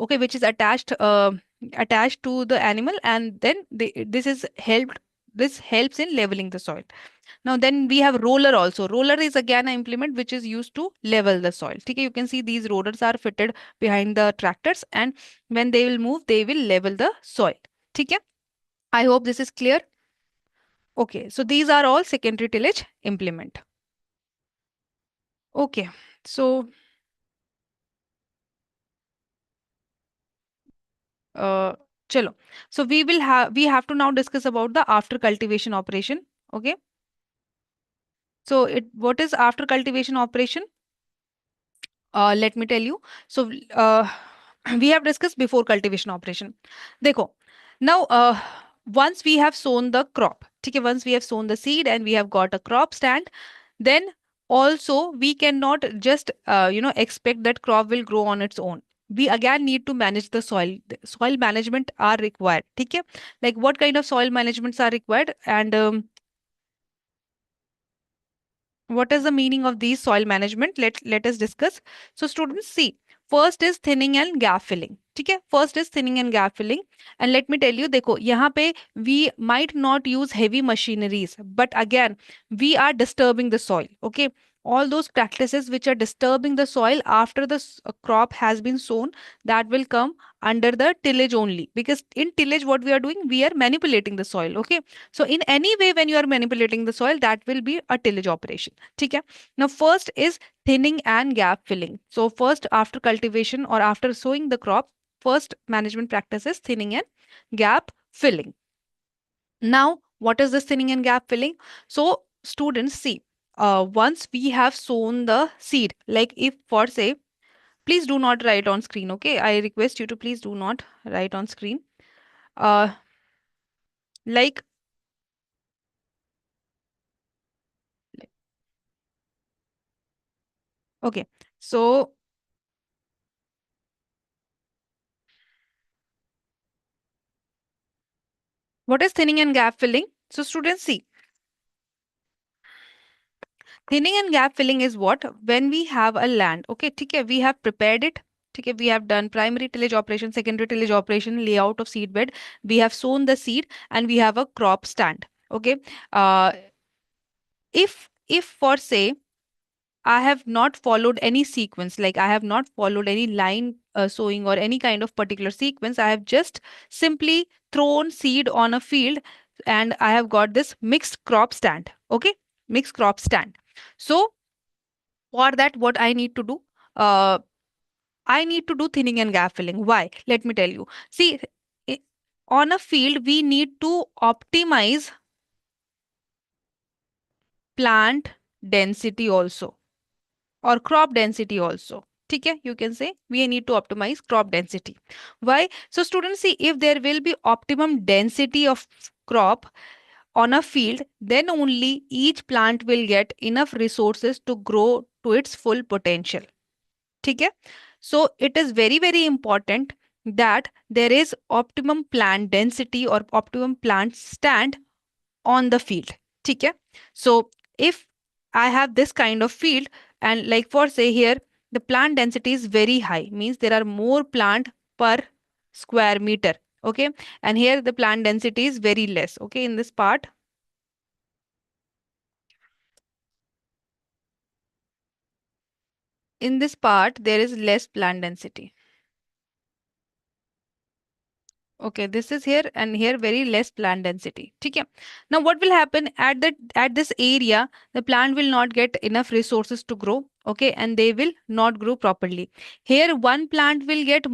[SPEAKER 1] okay, which is attached to the animal, and then this is helped this helps in leveling the soil. Now then we have roller also. Roller is again an implement which is used to level the soil. Okay, you can see these rollers are fitted behind the tractors, and when they will move, they will level the soil. Okay, I hope this is clear. Okay, so these are all secondary tillage implement. Okay, so uh, chalo. So we have to now discuss about the after cultivation operation. Okay, so what is after cultivation operation? Let me tell you. So we have discussed before cultivation operation. देखो, now once we have sown the crop, ठीक है, once we have sown the seed and we have got a crop stand, then also we cannot just expect that crop will grow on its own. We again need to manage the soil. The soil management are required. ठीक है, like what kind of soil managements are required, and what is the meaning of these soil management? Let us discuss. So students, see, first is thinning and gap filling. ठीक है, first is thinning and gap filling, and let me tell you, देखो यहाँ पे we might not use heavy machineries, but again we are disturbing the soil. Okay, all those practices which are disturbing the soil after the crop has been sown, that will come under the tillage only, because in tillage what we are doing, we are manipulating the soil. Okay, so in any way when you are manipulating the soil, that will be a tillage operation. ठीक है, now first is thinning and gap filling. So first, after cultivation or after sowing the crop, first management practice is thinning and gap filling. Now what is this thinning and gap filling? So students, see, once we have sown the seed, like if for say, please do not write on screen. Okay, I request you to please do not write on screen. uh like okay, so what is thinning and gap filling? So students, see, thinning and gap filling is what? When we have a land, okay, ठीक है, we have prepared it, ठीक है, we have done primary tillage operation, secondary tillage operation, layout of seed bed, we have sown the seed, and we have a crop stand. Okay, uh, if for say I have not followed any sequence, like I have not followed any line sowing or any kind of particular sequence. I have just simply thrown seed on a field and I have got this mixed crop stand. Okay, mixed crop stand. So for that, what I need to do? Uh, I need to do thinning and gap filling. Why? Let me tell you. See, i- on a field, we need to optimize plant density also, or crop density also. ठीक है, you can say we need to optimize crop density. Why? So students, see, if there will be optimum density of crop on a field, then only each plant will get enough resources to grow to its full potential. ठीक है, so it is very very important that there is optimum plant density or optimum plant stand on the field. ठीक है, so if I have this kind of field, and like for say here, the plant density is very high, means there are more plant per square meter. Okay, and here the plant density is very less. Okay, in this part, there is less plant density. Okay, this is here, and here very less plant density. Okay. Now what will happen at this area, the plant will not get enough resources to grow. Okay, and they will not grow properly. Here one plant will get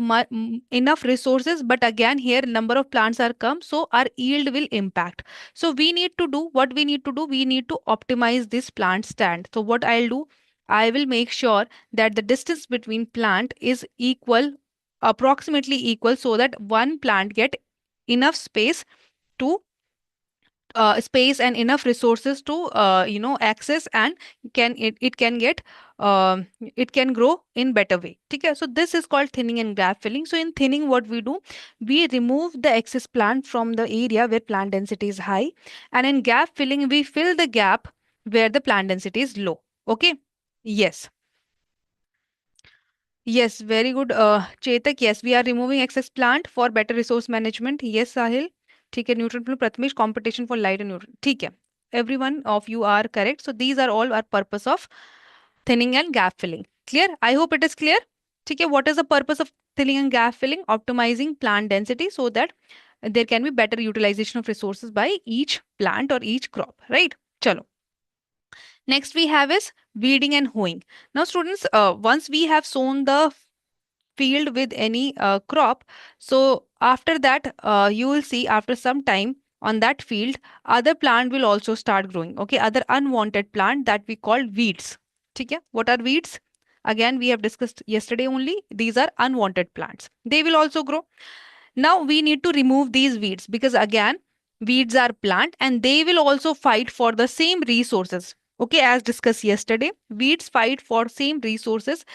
[SPEAKER 1] enough resources, but again here number of plants are come, so our yield will impact. So we need to do what we need to do. We need to optimize this plant stand. So what I'll do, I will make sure that the distance between plant is equal, approximately equal, so that one plant get enough to space and enough resources to access, and it can get it can grow in better way. Okay, so this is called thinning and gap filling. So in thinning, what we do, we remove the excess plant from the area where plant density is high, and in gap filling we fill the gap where the plant density is low. Okay, yes. Yes, very good. Chetak, yes, we are removing excess plant for better resource management. Yes, Sahil. ठीक है, neutron film Prathamesh competition for light and neutron, ठीक है, everyone of you are correct. So these are all our purpose of thinning and gap filling. Clear? I hope it is clear. ठीक है, what is the purpose of thinning and gap filling? Optimizing plant density so that there can be better utilization of resources by each plant or each crop, right? Chalo. Next we have is weeding and hoeing. Now students, once we have sown the field with any crop, so after that you will see after some time on that field other plant will also start growing, okay, other unwanted plant that we call weeds. ठीक है, what are weeds? Again we have discussed yesterday only, these are unwanted plants, they will also grow. Now we need to remove these weeds because again weeds are plant and they will also fight for the same resources, okay, as discussed yesterday, weeds fight for same resources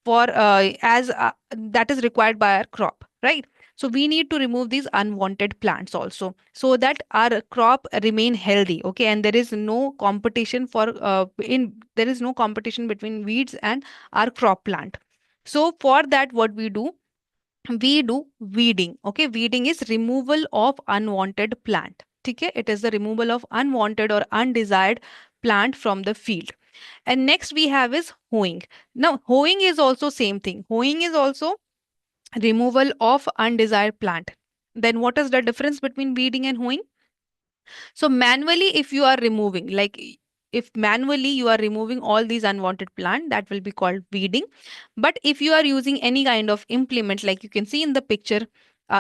[SPEAKER 1] for as that is required by our crop, right? So we need to remove these unwanted plants also so that our crop remain healthy, okay, and there is no competition for in there is no competition between weeds and our crop plant. So for that what we do weeding, okay, weeding is removal of unwanted plant, okay, it is the removal of unwanted or undesired plant from the field. And next we have is hoeing. Now, hoeing is also same thing. Hoeing is also removal of undesired plant. Then what is the difference between weeding and hoeing? So manually, if you are removing, like if manually you are removing all these unwanted plant, that will be called weeding. But if you are using any kind of implement, like you can see in the picture,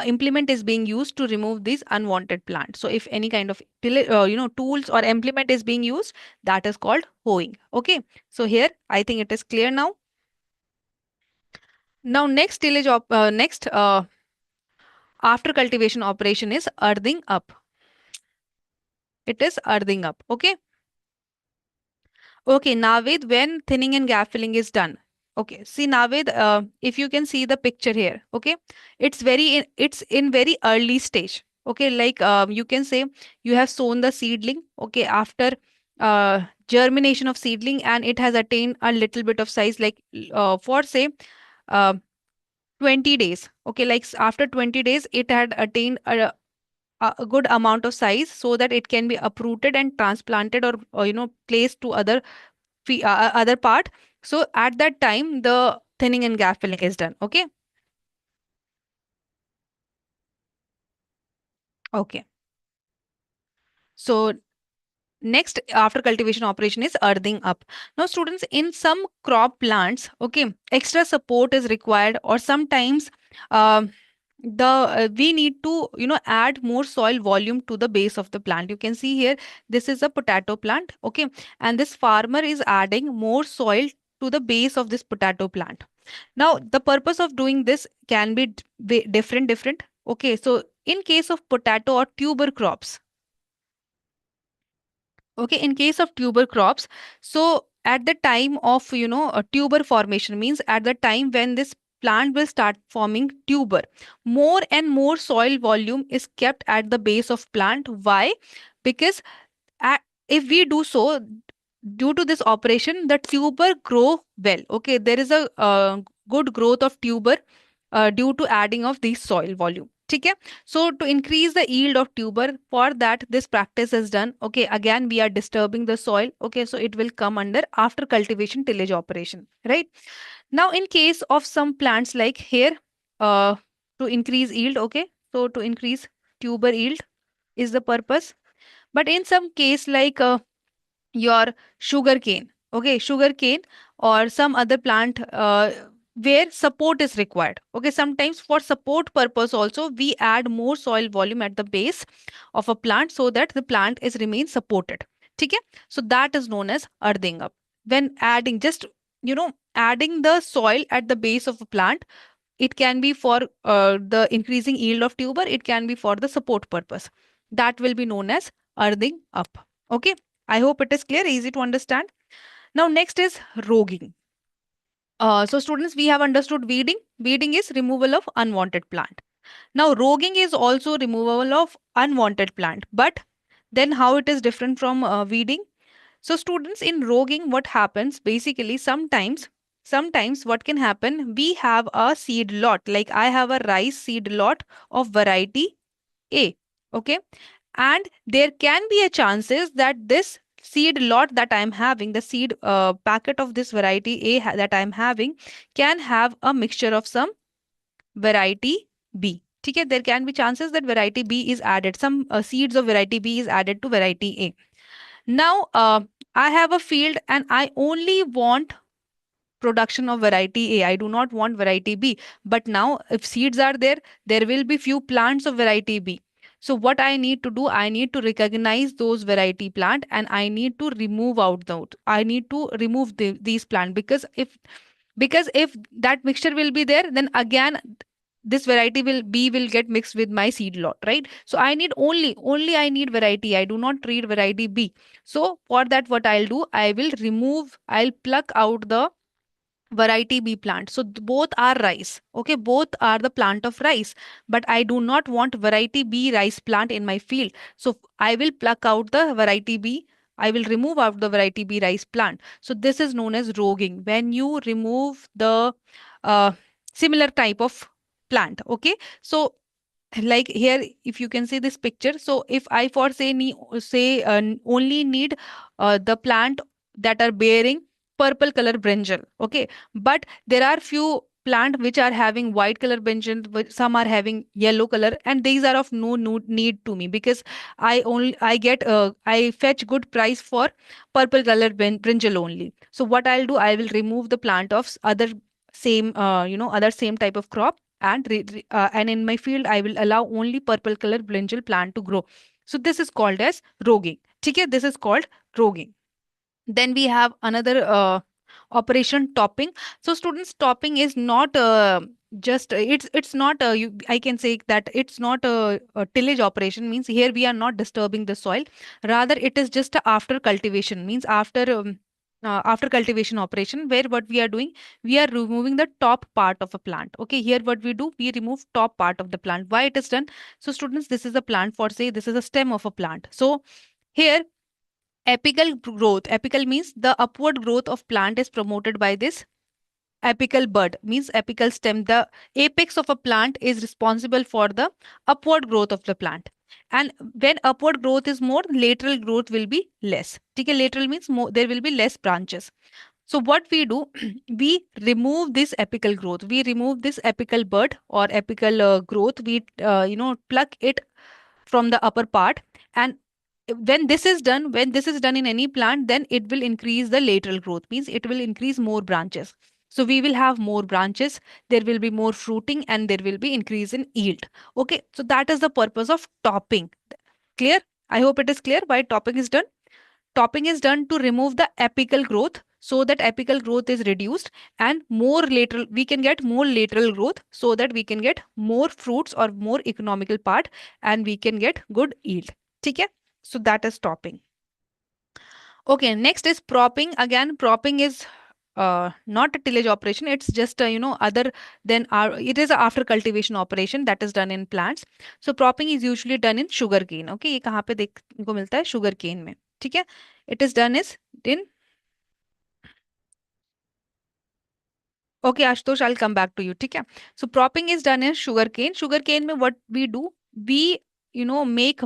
[SPEAKER 1] implement is being used to remove these unwanted plants. So if any kind of tools or implement is being used, that is called hoeing. Okay. So here I think it is clear now. Now next after cultivation operation is earthing up. It is earthing up. Okay. Okay, Navid, when thinning and gap filling is done. Okay, see Navid, if you can see the picture here, okay, it's in very early stage. Okay, like you can say you have sown the seedling. Okay, after germination of seedling and it has attained a little bit of size, like for say uh, 20 days. Okay, like after 20 days, it had attained a good amount of size so that it can be uprooted and transplanted or placed to other part. So at that time, the thinning and gap filling is done. Okay. Okay. So next after cultivation operation is earthing up. Now students, in some crop plants, okay, extra support is required or sometimes um the we need to add more soil volume to the base of the plant. You can see here this is a potato plant, okay, and this farmer is adding more soil to the base of this potato plant. Now the purpose of doing this can be different. Okay, so in case of potato or tuber crops, okay, in case of tuber crops, so at the time of a tuber formation means at the time when this plant will start forming tuber, more and more soil volume is kept at the base of plant. Why? Because if we do so, due to this operation the tuber grow well, okay, there is a good growth of tuber due to adding of the soil volume. ठीक है, so to increase the yield of tuber, for that this practice is done. Okay, again we are disturbing the soil. Okay, so it will come under after cultivation tillage operation, right? Now in case of some plants like here, uh, to increase yield, okay, so to increase tuber yield is the purpose. But in some case like your sugar cane, okay, sugar cane or some other plant where support is required, okay, sometimes for support purpose also we add more soil volume at the base of a plant so that the plant is remain supported. Okay, so that is known as earthing up. When adding just adding the soil at the base of a plant, it can be for the increasing yield of tuber, it can be for the support purpose, that will be known as earthing up. Okay, I hope it is clear, easy to understand. Now next is roguing. So students, we have understood weeding. Weeding is removal of unwanted plant. Now roguing is also removal of unwanted plant, but then how it is different from weeding? So students, in roguing what happens basically, sometimes what can happen, we have a seed lot, like I have a rice seed lot of variety A. Okay, and there can be a chances that this seed lot that I'm having, the seed packet of this variety that I'm having, can have a mixture of some variety B. Okay, there can be chances that variety B is added. Some seeds of variety B is added to variety A. Now, I have a field and I only want production of variety A. I do not want variety B. But now, if seeds are there, there will be few plants of variety B. So what I need to do, I need to recognize those variety plant and I need to remove out those. I need to remove these plant, because if that mixture will be there, then again this variety will B will get mixed with my seed lot, right? So I need only I need variety. I do not treat variety B. So for that, what I'll do, I'll pluck out the variety B plant. So both are rice. Okay, both are the plant of rice, but I do not want variety B rice plant in my field. So I will pluck out the variety B. I will remove out the variety B rice plant. So this is known as roguing. When you remove the uh, similar type of plant. Okay, so like here, if you can see this picture, so if I for only need the plant that are bearing purple color brinjal, okay, but there are few plant which are having white color brinjal, some are having yellow color, and these are of no need to me, because I fetch good price for purple color brinjal only. So what I'll do, I will remove the plant of other same other same type of crop, and in my field I will allow only purple color brinjal plant to grow. So this is called as roguing. Okay, this is called roguing. Then we have another operation, topping. So students, topping is not just it's not I can say that it's not a tillage operation. Means here we are not disturbing the soil, rather it is just a after cultivation. Means after cultivation operation, where what we are doing, we are removing the top part of a plant. Okay, here what we do, we remove top part of the plant. Why it is done? So students, this is a plant, for say this is a stem of a plant. So here, apical means the upward growth of plant is promoted by this apical bud, means apical stem. The apex of a plant is responsible for the upward growth of the plant. And when upward growth is more, lateral growth will be less. Okay, lateral means more, there will be less branches. So what we do, we remove this apical growth. We remove this apical bud or apical growth. We pluck it from the upper part. And when this is done in any plant, then it will increase the lateral growth, means it will increase more branches. So we will have more branches, there will be more fruiting, and there will be increase in yield. Okay, so that is the purpose of topping. Clear? I hope it is clear why topping is done. Topping is done to remove the apical growth, so that apical growth is reduced and more lateral, we can get more lateral growth, so that we can get more fruits or more economical part, and we can get good yield. Okay, so that is topping. Okay, next is propping. Again, propping is not a tillage operation. It's just other than our, it is a after cultivation operation that is done in plants. So propping is usually done in sugarcane. Okay, ये कहाँ पे देखने को मिलता है? Sugarcane में. ठीक है? It is done is in. Okay, Ashutosh, I'll come back to you. ठीक है? So propping is done in sugarcane. Sugarcane में what we do, we make,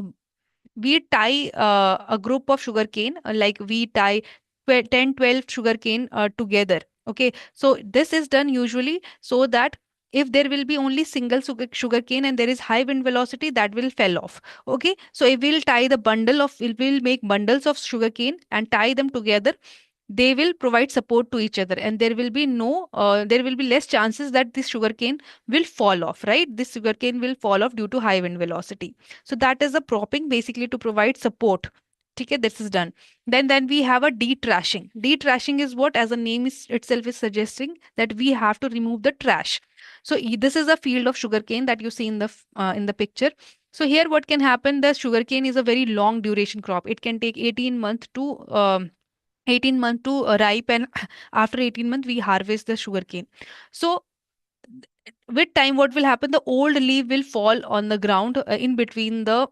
[SPEAKER 1] we tie a group of sugarcane, like we tie 10 12 sugarcane together. Okay, so this is done usually so that if there will be only single sugarcane and there is high wind velocity, that will fell off. Okay, so if we'll tie the bundle of, we'll make bundles of sugarcane and tie them together, they will provide support to each other, and there will be less chances that this sugarcane will fall off, right? This sugarcane will fall off due to high wind velocity. So that is the propping, basically to provide support. Okay, this is done. Then we have a detrashing. Detrashing is what, as the name is itself is suggesting, that we have to remove the trash. So this is a field of sugarcane that you see in the picture. So here what can happen, the sugarcane is a very long duration crop. It can take 18 months to 18 months to ripe, and after 18 months we harvest the sugarcane. So with time, what will happen, the old leaf will fall on the ground in between the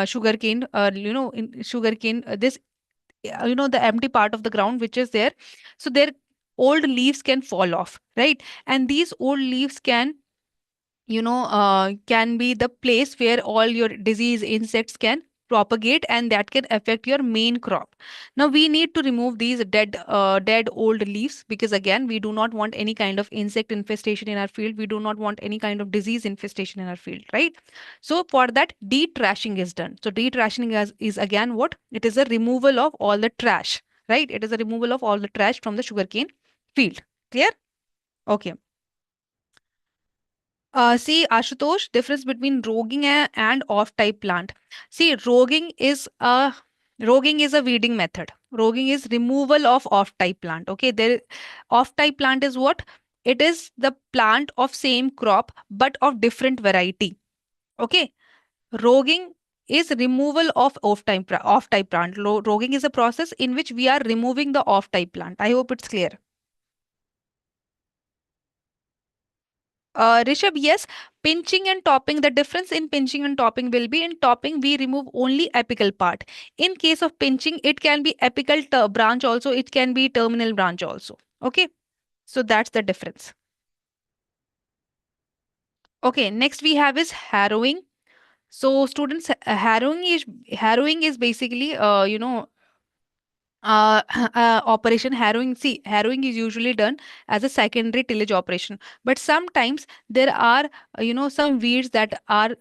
[SPEAKER 1] sugarcane, in sugarcane, this the empty part of the ground which is there. So their old leaves can fall off, right? And these old leaves can can be the place where all your disease insects can propagate, and that can affect your main crop. Now we need to remove these dead old leaves, because again we do not want any kind of insect infestation in our field. We do not want any kind of disease infestation in our field, right? So for that, detrashing is done. So detrashing is again what? It is a removal of all the trash, right? It is a removal of all the trash from the sugarcane field. Clear? Okay. See, Ashutosh, difference between rogging and off-type plant. See, rogging is a weeding method. Rogging is removal of off-type plant. Okay, off-type plant is what? It is the plant of same crop but of different variety. Okay, rogging is removal of off-type plant. Rogging is a process in which we are removing the off-type plant. I hope it's clear. Rishabh, yes, pinching and topping. The difference in pinching and topping will be, in topping we remove only apical part. In case of pinching, it can be apical branch also. It can be terminal branch also. Okay, so that's the difference. Okay, next we have is harrowing. So students, harrowing is basically operation. Harrowing is usually done as a secondary tillage operation, but sometimes there are some weeds that are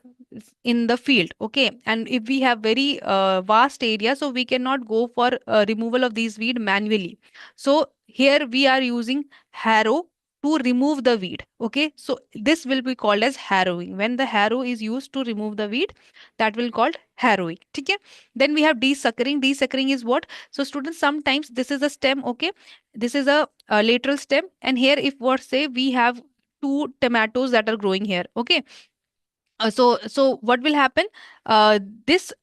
[SPEAKER 1] in the field. Okay, and if we have very vast area, so we cannot go for removal of these weed manually. So here we are using harrow to remove the weed. Okay, so this will be called as harrowing. When the harrow is used to remove the weed, that will called harrowing. Okay, then we have desuckering. Desuckering is what? So students, sometimes this is a stem. Okay, this is a lateral stem, and here if what say we have two tomatoes that are growing here. Okay, so what will happen? This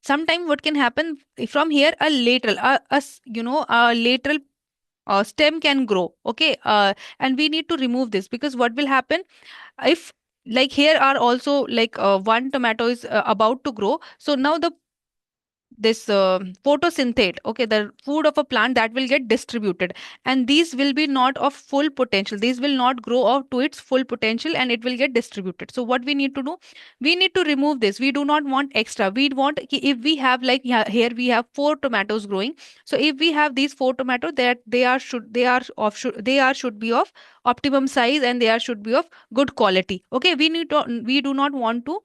[SPEAKER 1] sometime what can happen, from here a lateral a lateral stem can grow. Okay, and we need to remove this, because what will happen if, like, here are also like one tomato is about to grow. So now this photosynthate, okay, the food of a plant that will get distributed, and these will be not of full potential. These will not grow up to its full potential, and it will get distributed. So what we need to do, we need to remove this. We do not want extra. We want if we have, like, yeah, here we have four tomatoes growing. So if we have these four tomatoes, that they are should be of optimum size, and they are should be of good quality. Okay, we do not want to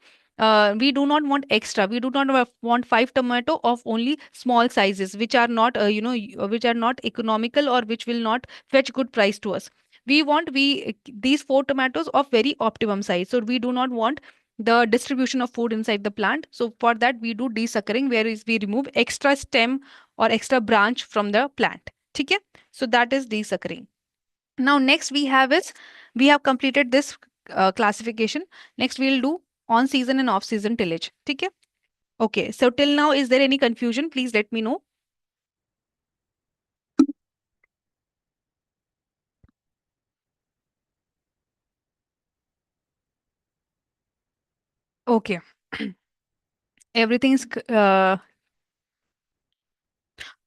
[SPEAKER 1] we do not want extra. We do not want five tomato of only small sizes, which are not which are not economical, or which will not fetch good price to us. We want we these four tomatoes of very optimum size. So we do not want the distribution of food inside the plant. So for that we do desuckering, where is we remove extra stem or extra branch from the plant. Okay, so that is desuckering. Now next we have is, we have completed this classification. Next we'll do on season and off season tillage. Okay. Okay. So till now, is there any confusion? Please let me know. Okay. Everything's okay,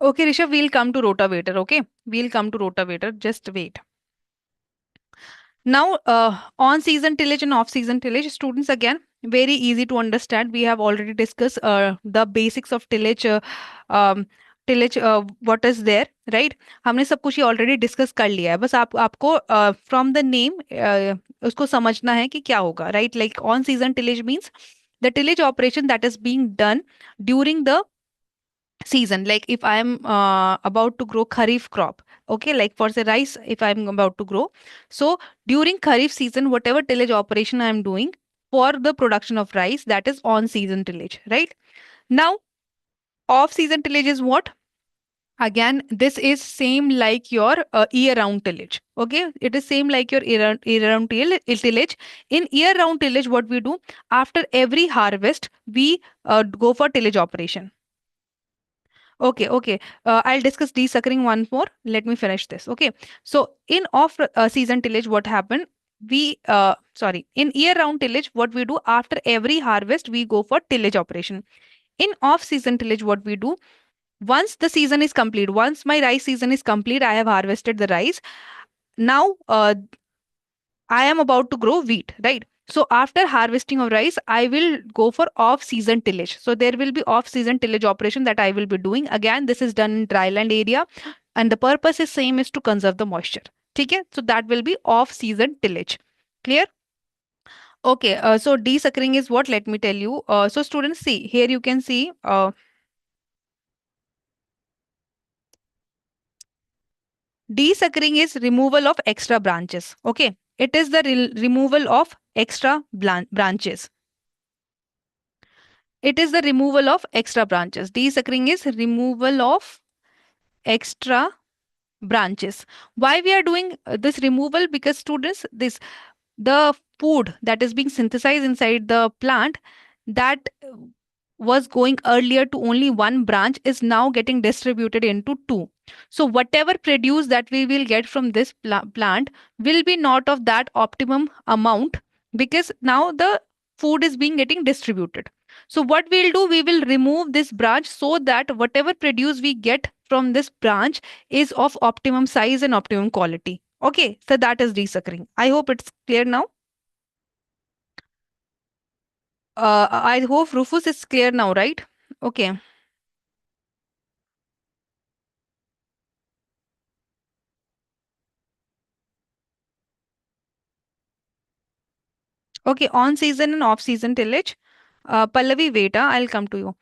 [SPEAKER 1] Rishabh. We'll come to rotavator. Okay. We'll come to rotavator. Just wait. Now, on-season tillage and off-season tillage, students, again, very easy to understand. We have already discussed the basics of tillage. What is there, right? हमने सब कुछ ये already discuss कर लिया है. बस आपको from the name उसको समझना है कि क्या होगा, right? Like on-season tillage means the tillage operation that is being done during the season. Like if I am about to grow kharif crop, okay, like for the rice, if I'm about to grow, so during kharif season, whatever tillage operation I am doing for the production of rice, that is on season tillage, right? Now off season tillage is what? Again, this is same like your year round tillage. Okay, it is same like your year round tillage. In year round tillage, what we do, after every harvest we go for tillage operation. Okay, okay. I'll discuss desuckering one more. Let me finish this. Okay. So in off season tillage, what happened? In year round tillage, what we do, after every harvest, we go for tillage operation. In off season tillage, what we do, once the season is complete, once my rice season is complete, I have harvested the rice. Now, I am about to grow wheat, right? So after harvesting of rice, I will go for off-season tillage. So there will be off-season tillage operation that I will be doing. Again, this is done in dryland area, and the purpose is same, is to conserve the moisture. Okay, so that will be off-season tillage. Clear? Okay, so desuckering is what? Let me tell you. So students, see here you can see desuckering is removal of extra branches. Okay, it is the removal of extra branches. It is the removal of extra branches. Desuckering is removal of extra branches. Why we are doing this removal? Because students, this the food that is being synthesized inside the plant, that was going earlier to only one branch is now getting distributed into two. So whatever produce that we will get from this plant will be not of that optimum amount, because now the food is being getting distributed. So what we'll do, we will remove this branch so that whatever produce we get from this branch is of optimum size and optimum quality. Okay, so that is desuckering. I hope it's clear now. I hope Rufus is clear now, right? Okay. Okay, on season and off season tillage. Pallavi, wait, I'll come to you.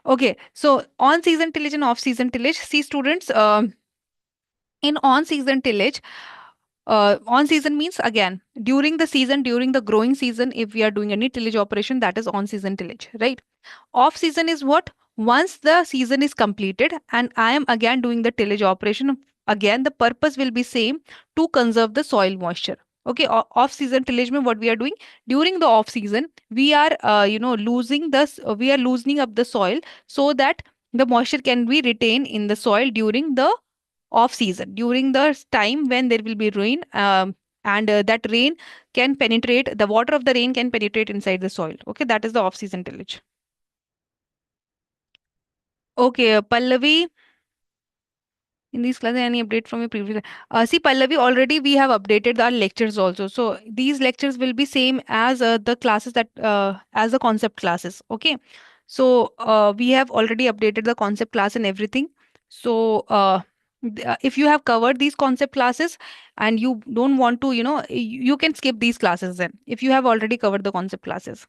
[SPEAKER 1] Okay, so on season tillage and off season tillage. See, students, in on season tillage, on season means again during the season, during the growing season, if we are doing any tillage operation, that is on season tillage, right? Off season is what? Once the season is completed and I am again doing the tillage operation, again the purpose will be same, to conserve the soil moisture. Okay, off season tillage means what we are doing during the off season, we are losing this, we are loosening up the soil so that the moisture can be retained in the soil during the off season, during the time when there will be rain, and that rain can penetrate, the water of the rain can penetrate inside the soil. Okay, that is the off season tillage. Okay, Pallavi, in these classes, any update from your previous? See, Pallavi, already we have updated our lectures also. So these lectures will be same as the classes that as the concept classes. Okay, so we have already updated the concept class and everything. So if you have covered these concept classes and you don't want to, you can skip these classes then. If you have already covered the concept classes.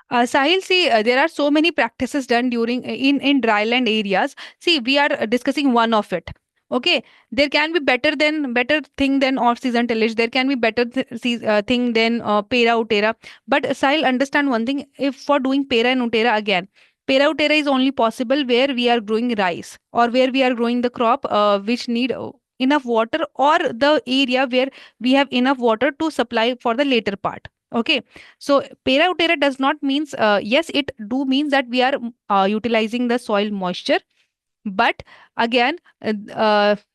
[SPEAKER 1] Sahil, see, there are so many practices done during in dryland areas. See, we are discussing one of it. Okay, there can be better thing than off season tillage. There can be better thing than pera utera. But Sahil, understand one thing. If for doing pera and utera again, pera utera is only possible where we are growing rice or where we are growing the crop which need enough water, or the area where we have enough water to supply for the later part. Okay, so pera utera does not means, yes, it do means that we are utilizing the soil moisture. But again, if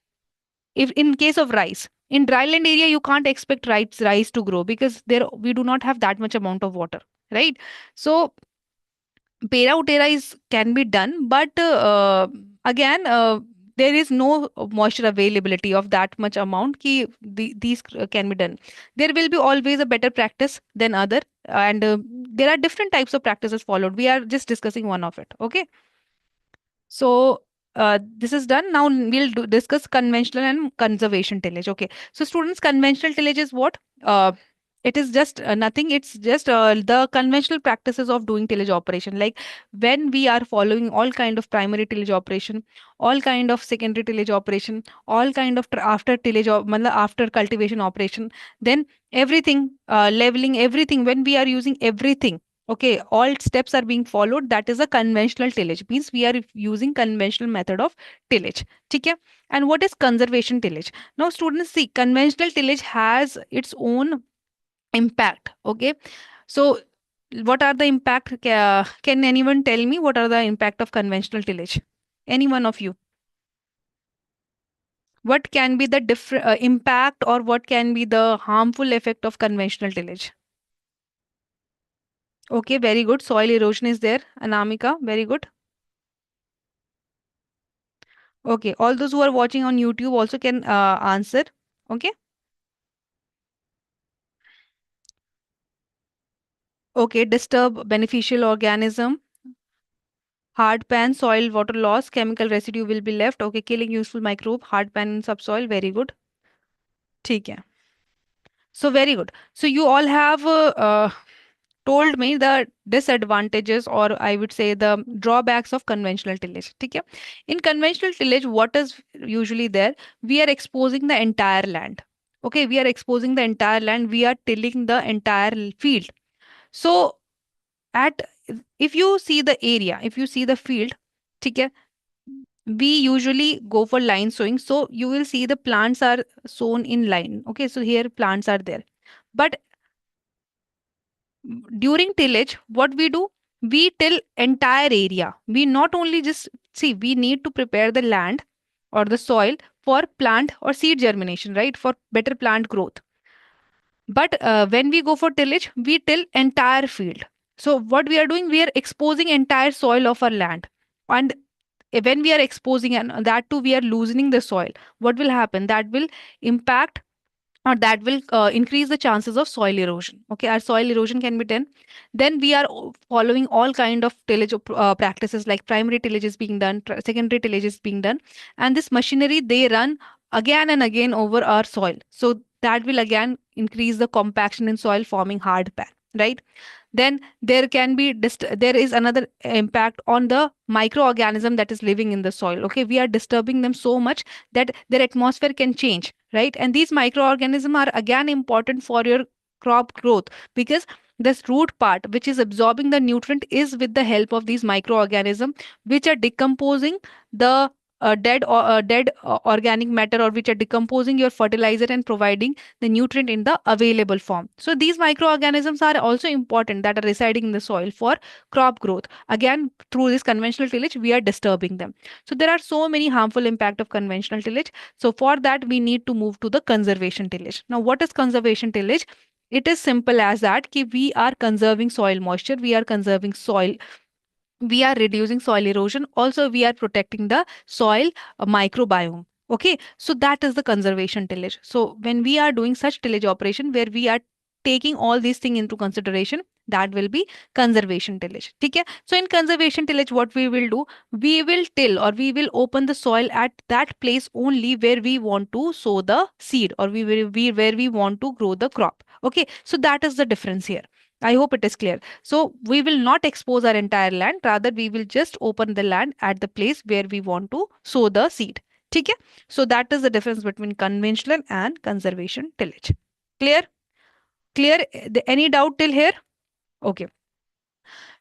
[SPEAKER 1] in case of rice, in dryland area, you can't expect rice to grow because there we do not have that much amount of water, right? So pera utera is can be done, but again, there is no moisture availability of that much amount ki these can be done. There will be always a better practice than other, and there are different types of practices followed. We are just discussing one of it. Okay, so this is done. Now we'll discuss conventional and conservation tillage. Okay. So students, conventional tillage is what? It is just nothing. It's just the conventional practices of doing tillage operation. Like when we are following all kind of primary tillage operation, all kind of secondary tillage operation, all kind of after tillage or after cultivation operation, then everything, leveling everything. When we are using everything, okay, all steps are being followed. That is a conventional tillage. Means we are using conventional method of tillage. Okay. And what is conservation tillage? Now, students, see, conventional tillage has its own impact. Okay. So, what are the impact? Can anyone tell me what are the impact of conventional tillage? Any one of you? What can be the different impact, or what can be the harmful effect of conventional tillage? Okay, very good. Soil erosion is there. Anamika, very good. Okay, all those who are watching on YouTube also can answer. Okay. Okay, disturb beneficial organism, hard pan, soil, water loss, chemical residue will be left. Okay, killing useful microbe, hard pan in subsoil. Very good. ठीक है. So very good. So you all have told me the disadvantages, or I would say the drawbacks of conventional tillage. ठीक है? In conventional tillage, what is usually there? We are exposing the entire land. Okay, we are exposing the entire land. We are tilling the entire field. So at if you see the area, if you see the field, ठीक है, we usually go for line sowing. So you will see the plants are sown in line. Okay, so here plants are there. But during tillage, what we do, we till entire area. We not only just see, we need to prepare the land or the soil for plant or seed germination, right? For better plant growth. But when we go for tillage, we till entire field. So what we are doing, we are exposing entire soil of our land. And when we are exposing, and that too, we are loosening the soil. What will happen? That will impact, or that will increase the chances of soil erosion. Okay, our soil erosion can be done. Then we are following all kind of tillage practices, like primary tillage is being done, secondary tillage is being done, and this machinery, they run again and again over our soil. So that will again increase the compaction in soil, forming hard pan, right? Then there can be there is another impact on the microorganism that is living in the soil. Okay, we are disturbing them so much that their atmosphere can change, right? And these microorganisms are again important for your crop growth, because this root part which is absorbing the nutrient is with the help of these microorganisms, which are decomposing the dead organic matter, or which are decomposing your fertilizer and providing the nutrient in the available form. So these microorganisms are also important, that are residing in the soil for crop growth. Again, through this conventional tillage, we are disturbing them. So there are so many harmful impact of conventional tillage. So for that, we need to move to the conservation tillage. Now, what is conservation tillage? It is simple as that ki we are conserving soil moisture, we are conserving soil, we are reducing soil erosion, also we are protecting the soil microbiome. Okay, so that is the conservation tillage. So when we are doing such tillage operation where we are taking all these things into consideration, that will be conservation tillage. Okay, so in conservation tillage, what we will do, we will till, or we will open the soil at that place only where we want to sow the seed, or where we want to grow the crop. Okay, so that is the difference here. I hope it is clear. So we will not expose our entire land, rather we will just open the land at the place where we want to sow the seed. Okay? So that is the difference between conventional and conservation tillage. Clear? Clear? Any doubt till here? Okay.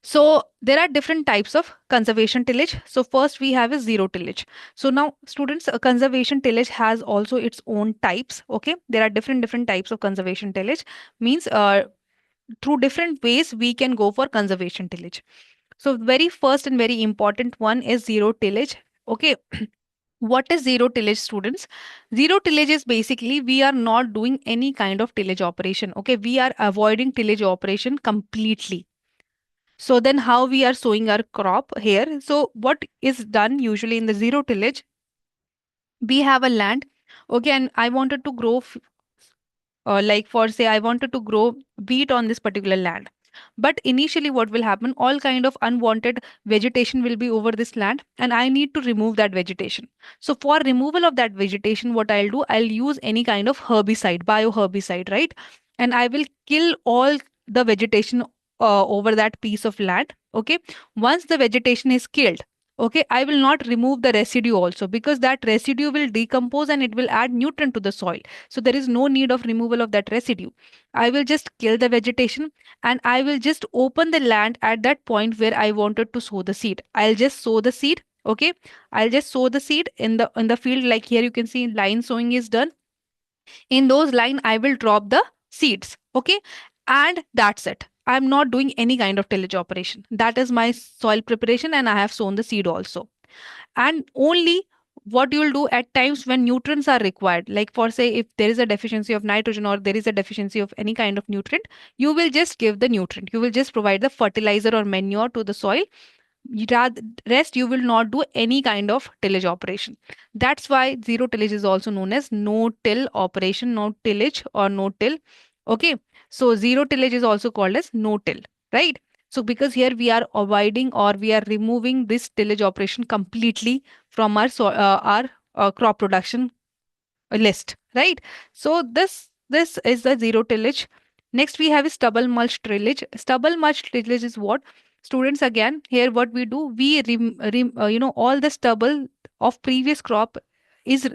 [SPEAKER 1] So there are different types of conservation tillage. So first we have a zero tillage. So now students, conservation tillage has also its own types. Okay, there are different types of conservation tillage. Means through different ways we can go for conservation tillage. So very first and very important one is zero tillage. Okay. What is zero tillage, students? Zero tillage is basically we are not doing any kind of tillage operation. Okay, we are avoiding tillage operation completely. So then how we are sowing our crop here? So what is done usually in the zero tillage? We have a land, okay, and I wanted to grow like for say I wanted to grow wheat on this particular land. But initially what will happen, all kind of unwanted vegetation will be over this land, and I need to remove that vegetation. So for removal of that vegetation, what I'll do, I'll use any kind of herbicide, bioherbicide, right? And I will kill all the vegetation over that piece of land. Okay, once the vegetation is killed, okay, I will not remove the residue also, because that residue will decompose and it will add nutrient to the soil. So there is no need of removal of that residue. I will just kill the vegetation, and I will just open the land at that point where I wanted to sow the seed. I'll just sow the seed. Okay, I'll just sow the seed in the field. Like here you can see line sowing is done. In those line, I will drop the seeds. Okay, and that's it. I'm not doing any kind of tillage operation. That is my soil preparation, and I have sown the seed also. And only what you will do at times when nutrients are required, like for say if there is a deficiency of nitrogen, or there is a deficiency of any kind of nutrient, you will just give the nutrient, you will just provide the fertilizer or manure to the soil Rest you will not do any kind of tillage operation. That's why zero tillage is also known as no till operation, no tillage or no till. Okay, so zero tillage is also called as no till, right? So because here we are avoiding or we are removing this tillage operation completely from our crop production list, right? So this is the zero tillage. Next we have is stubble mulch tillage. Stubble mulch tillage is what? Students, again, here what we do, we all the stubble of previous crop is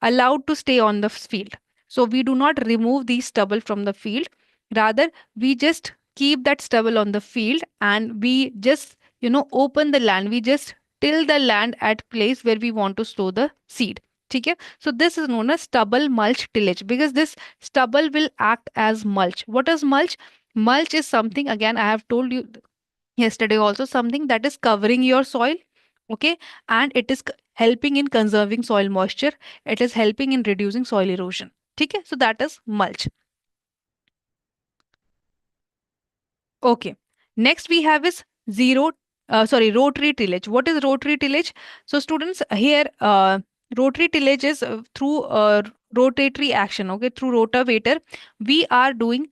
[SPEAKER 1] allowed to stay on the field. So we do not remove the stubble from the field. Rather, we just keep that stubble on the field and we just, open the land. We just till the land at place where we want to sow the seed. Okay? So this is known as stubble mulch tillage because this stubble will act as mulch. What is mulch? Mulch is something, again, I have told you yesterday also, something that is covering your soil. Okay, and it is helping in conserving soil moisture. It is helping in reducing soil erosion. Okay, so that is mulch. Okay, next we have is rotary tillage. What is rotary tillage? So students, here rotary tillage is through rotatory action. Okay, through rotavator we are doing,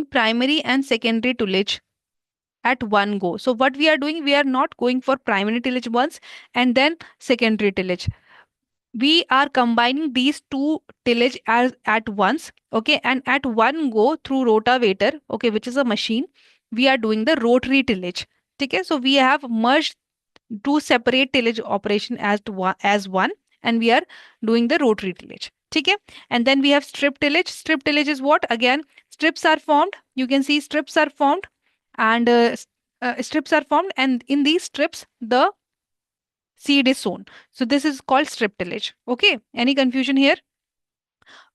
[SPEAKER 1] primary and secondary tillage at one go. So what we are doing, we are not going for primary tillage once and then secondary tillage. We are combining these two tillage as at once. Okay, and at one go through rotavator, okay, which is a machine, we are doing the rotary tillage. Okay, so we have merged two separate tillage operation as one, and we are doing the rotary tillage. Okay, and then we have strip tillage. Strip tillage is what? Again, strips are formed. You can see strips are formed, and strips are formed, and in these strips the seed is sown. So this is called strip tillage. Okay, any confusion here?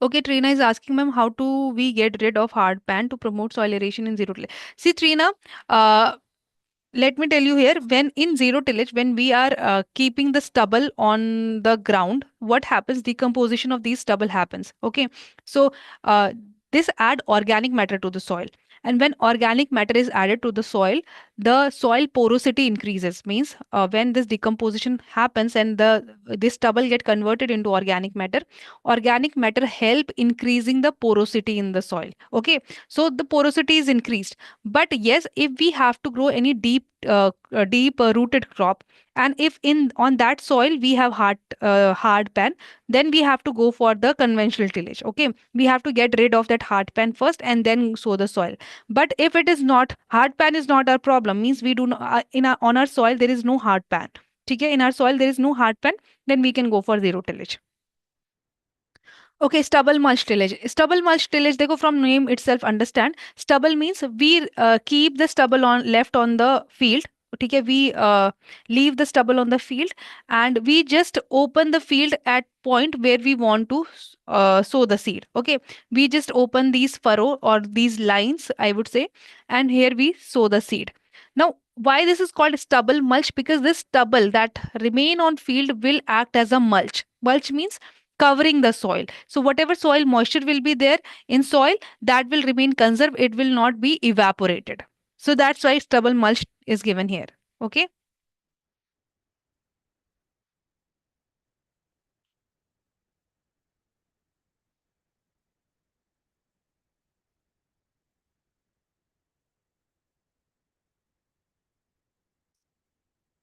[SPEAKER 1] Okay, Trina is asking, ma'am, how do we get rid of hard pan to promote soil aeration in zero tillage? See, Trina, uh, let me tell you here, when in zero tillage, when we are keeping the stubble on the ground, what happens? Decomposition of these stubble happens. Okay, so this add organic matter to the soil, and when organic matter is added to the soil porosity increases. Means when this decomposition happens and this stubble get converted into organic matter help increasing the porosity in the soil. Okay, so the porosity is increased. But yes, if we have to grow any deep rooted crop, and if in on that soil we have hard pan, then we have to go for the conventional tillage. Okay, we have to get rid of that hard pan first and then sow the soil. But if it is not, hard pan is not our problem, means we do not, on our soil there is no hard pan. Okay, in our soil there is no hard pan, then we can go for zero tillage. Okay, stubble mulch tillage. Stubble mulch tillage, देखो, from name itself understand. Stubble means we keep the stubble on left on the field. ठीक है, we leave the stubble on the field and we just open the field at point where we want to sow the seed. Okay, we just open these furrow or these lines, I would say, and here we sow the seed. Now, why this is called stubble mulch? Because this stubble that remain on field will act as a mulch. Mulch means covering the soil. So whatever soil moisture will be there in soil, that will remain conserved. It will not be evaporated. So that's why stubble mulch is given here. Okay.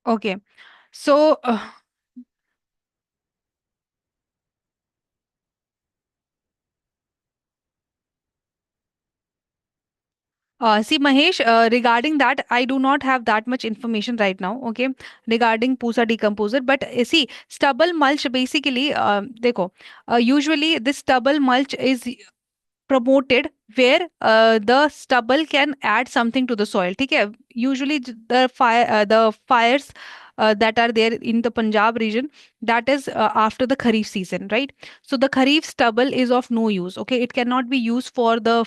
[SPEAKER 1] Okay. So see, Mahesh, regarding that, I do not have that much information right now, okay, regarding Pusa decomposer. But see, stubble mulch basically, देखो, usually this stubble mulch is promoted where the stubble can add something to the soil. ठीक है? Usually the fires that are there in the Punjab region, that is after the Kharif season, right? So the Kharif stubble is of no use. Okay, it cannot be used for the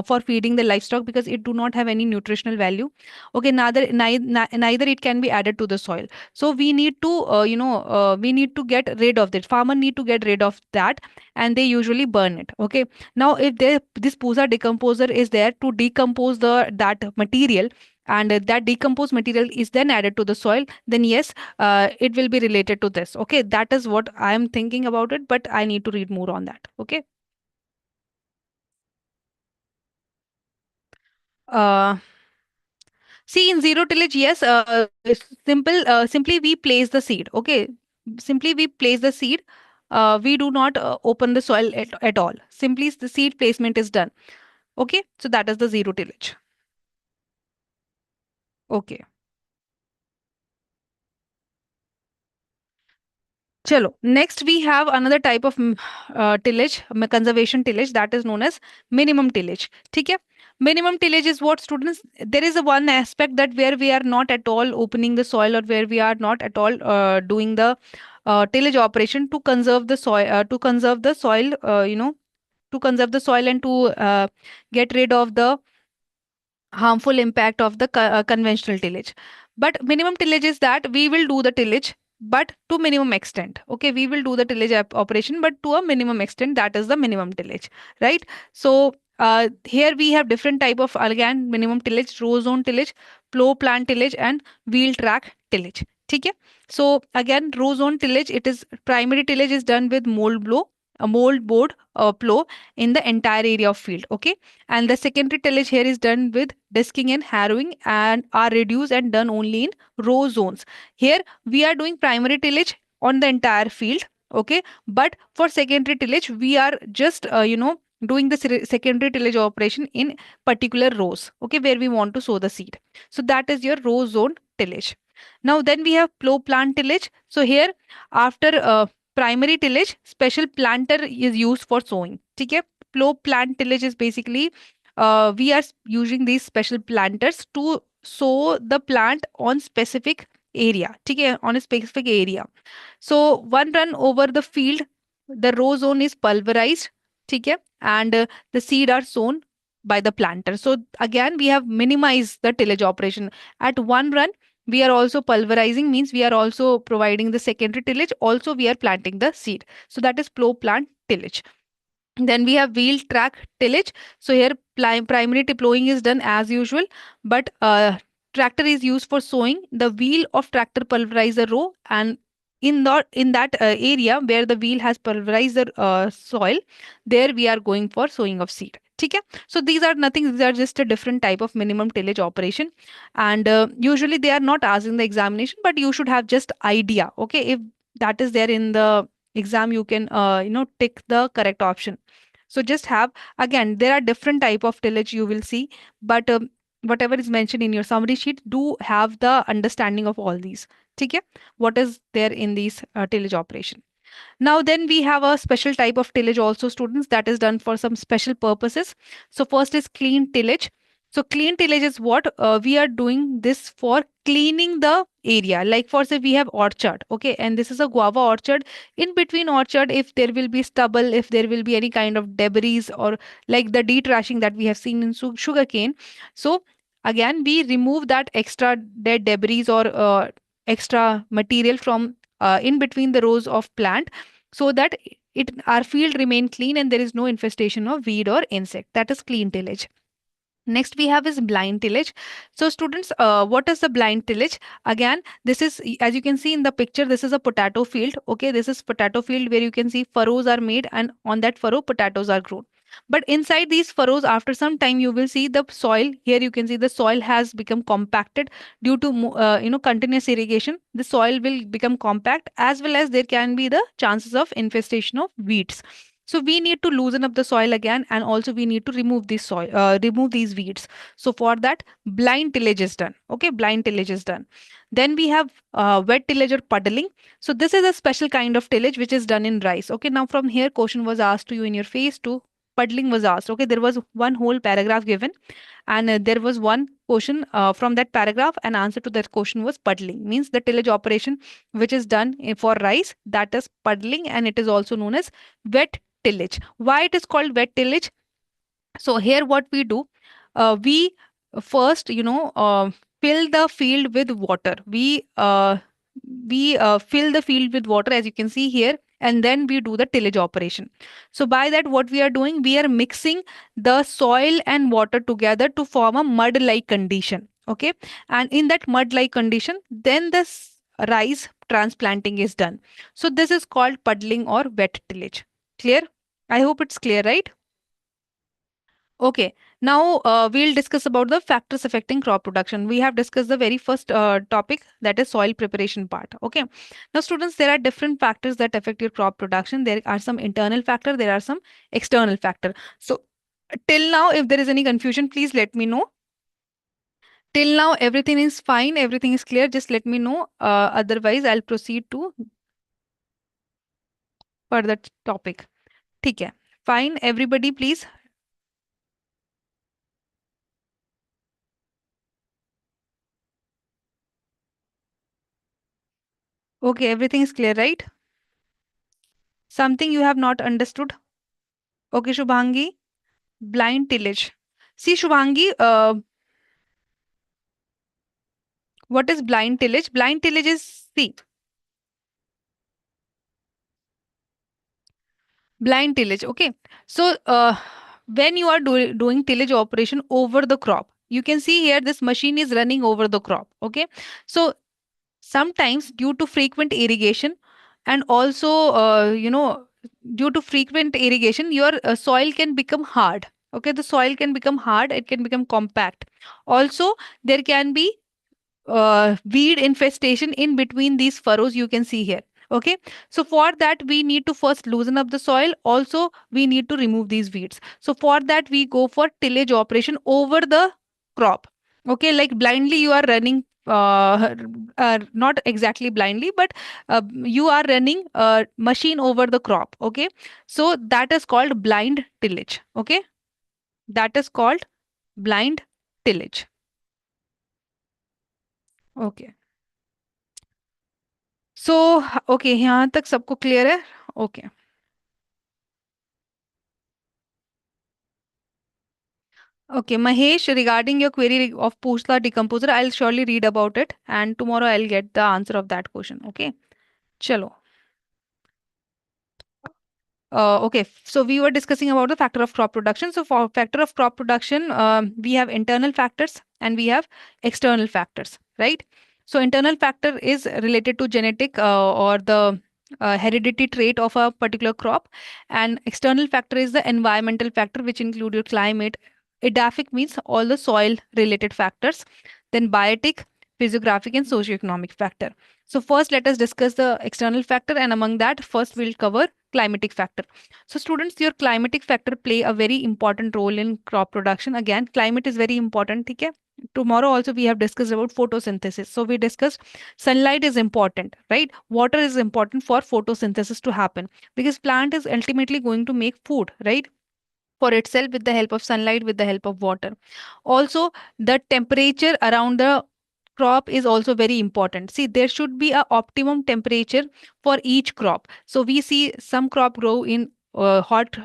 [SPEAKER 1] for feeding the livestock because it do not have any nutritional value. Okay, neither it can be added to the soil. So we need to we need to get rid of that. Farmer need to get rid of that, and they usually burn it. Okay, now if this pusa decomposer is there to decompose the that material, and that decomposed material is then added to the soil, then yes, it will be related to this. Okay, that is what I am thinking about it, but I need to read more on that. Okay. uh See, in zero tillage, yes, simply we place the seed. Okay, simply we place the seed. We do not open the soil at all. Simply the seed placement is done. Okay, so that is the zero tillage. Okay. Chalo. Next, we have another type of tillage, conservation tillage, that is known as minimum tillage. ठीक है? Minimum tillage is what, students? There is a one aspect that where we are not at all opening the soil, or where we are not at all doing the tillage operation to conserve the soil, to conserve the soil and to get rid of the harmful impact of the conventional tillage. But minimum tillage is that we will do the tillage, but to minimum extent. Okay, we will do the tillage operation, but to a minimum extent. That is the minimum tillage, right? So here we have different type of, again, minimum tillage: row zone tillage, plow plant tillage, and wheel track tillage. ठीक है? So again, row zone tillage, it is primary tillage is done with mold blow, a mold board plow in the entire area of field. Okay, and the secondary tillage here is done with disking and harrowing, and are reduced and done only in row zones. Here we are doing primary tillage on the entire field. Okay, but for secondary tillage we are just doing the secondary tillage operation in particular rows. Okay, where we want to sow the seed. So that is your row zone tillage. Now then we have plow plant tillage. So here, after primary tillage, special planter is used for sowing. ठीक है? Plow plant tillage is basically we are using these special planters to sow the plant on specific area. ठीक है? On a specific area. So one run over the field, the row zone is pulverized. ठीक है? And the seed are sown by the planter. So again, we have minimized the tillage operation. At one run, we are also pulverizing, means we are also providing the secondary tillage. Also, we are planting the seed. So that is plow plant tillage. Then we have wheel track tillage. So here primary plowing is done as usual, but tractor is used for sowing. The wheel of tractor pulverize the row, and in that area where the wheel has pulverized the soil, there we are going for sowing of seed. ठीक है? So these are nothing. These are just a different type of minimum tillage operation, and usually they are not asked in the examination, but you should have just idea. Okay, if that is there in the exam, you can tick the correct option. So just have, again, there are different type of tillage you will see, but whatever is mentioned in your summary sheet, do have the understanding of all these. ठीक है? What is there in these tillage operation? Now then we have a special type of tillage also, students, that is done for some special purposes. So first is clean tillage. So clean tillage is what we are doing this for cleaning the area. Like for say we have orchard, okay, and this is a guava orchard. In between orchard, if there will be stubble, if there will be any kind of debris, or like the detrashing that we have seen in sugarcane. So again, we remove that extra dead debris or extra material from in between the rows of plant, so that it our field remain clean and there is no infestation of weed or insect. That is clean tillage. Next we have is blind tillage. So students, what is the blind tillage? Again, this is, as you can see in the picture, this is a potato field. Okay, this is potato field where you can see furrows are made, and on that furrow potatoes are grown. But inside these furrows, after some time, you will see the soil. Here you can see the soil has become compacted due to continuous irrigation. The soil will become compact, as well as there can be the chances of infestation of weeds. So we need to loosen up the soil again, and also we need to remove this soil, remove these weeds. So for that, blind tillage is done. Okay, blind tillage is done. Then we have wet tillage or puddling. So this is a special kind of tillage which is done in rice. Okay, now from here, question was asked to you in your phase 2. puddling was asked. Okay, there was one whole paragraph given, and there was one question from that paragraph, and answer to that question was puddling. Means the tillage operation which is done for rice, that is puddling, and it is also known as wet tillage. Why it is called wet tillage? So here what we do, we first, fill the field with water. We fill the field with water, as you can see here, and then we do the tillage operation. So by that, what we are doing, we are mixing the soil and water together to form a mud-like condition. Okay, and in that mud-like condition, then this rice transplanting is done. So this is called puddling or wet tillage. Clear? I hope it's clear, right? Okay, now we'll discuss about the factors affecting crop production. We have discussed the very first topic, that is soil preparation part. Okay, now students, there are different factors that affect your crop production. There are some internal factor, there are some external factor. So till now, if there is any confusion, please let me know. Till now, everything is fine, everything is clear. Just let me know. Otherwise, I'll proceed to further topic. ठीक है, fine. Everybody, please. Okay, everything is clear, right? Something you have not understood? Okay, Shubhangi, blind tillage. See, Shubhangi, what is blind tillage? Blind tillage is, see, blind tillage. Okay. So, when you are doing tillage operation over the crop, you can see here this machine is running over the crop. Okay. So, sometimes due to frequent irrigation and also, due to frequent irrigation, your soil can become hard. Okay. The soil can become hard, it can become compact. Also, there can be weed infestation in between these furrows you can see here. Okay, so for that we need to first loosen up the soil. Also, we need to remove these weeds. So for that we go for tillage operation over the crop. Okay, like blindly you are running, not exactly blindly, but you are running a machine over the crop. Okay, so that is called blind tillage. Okay, that is called blind tillage. Okay. So okay, यहाँ तक सबको clear है? Okay, okay, Mahesh, regarding your query of Pushla decomposer, I'll surely read about it, and tomorrow I'll get the answer of that question. Okay, chalo. Okay, so we were discussing about the factor of crop production. So for factor of crop production, we have internal factors and we have external factors, right? So internal factor is related to genetic or the heredity trait of a particular crop, and external factor is the environmental factor, which include your climate. Edaphic means all the soil related factors, then biotic, physiographic, and socioeconomic factor. So first, let us discuss the external factor, and among that, first we'll cover climatic factor. So students, your climatic factor play a very important role in crop production. Again, climate is very important. Okay? Tomorrow also we have discussed about photosynthesis. So we discussed sunlight is important, right? Water is important for photosynthesis to happen because plant is ultimately going to make food, right? For itself with the help of sunlight, with the help of water. Also, the temperature around the crop is also very important. See, there should be a optimum temperature for each crop. So we see some crop grow in hot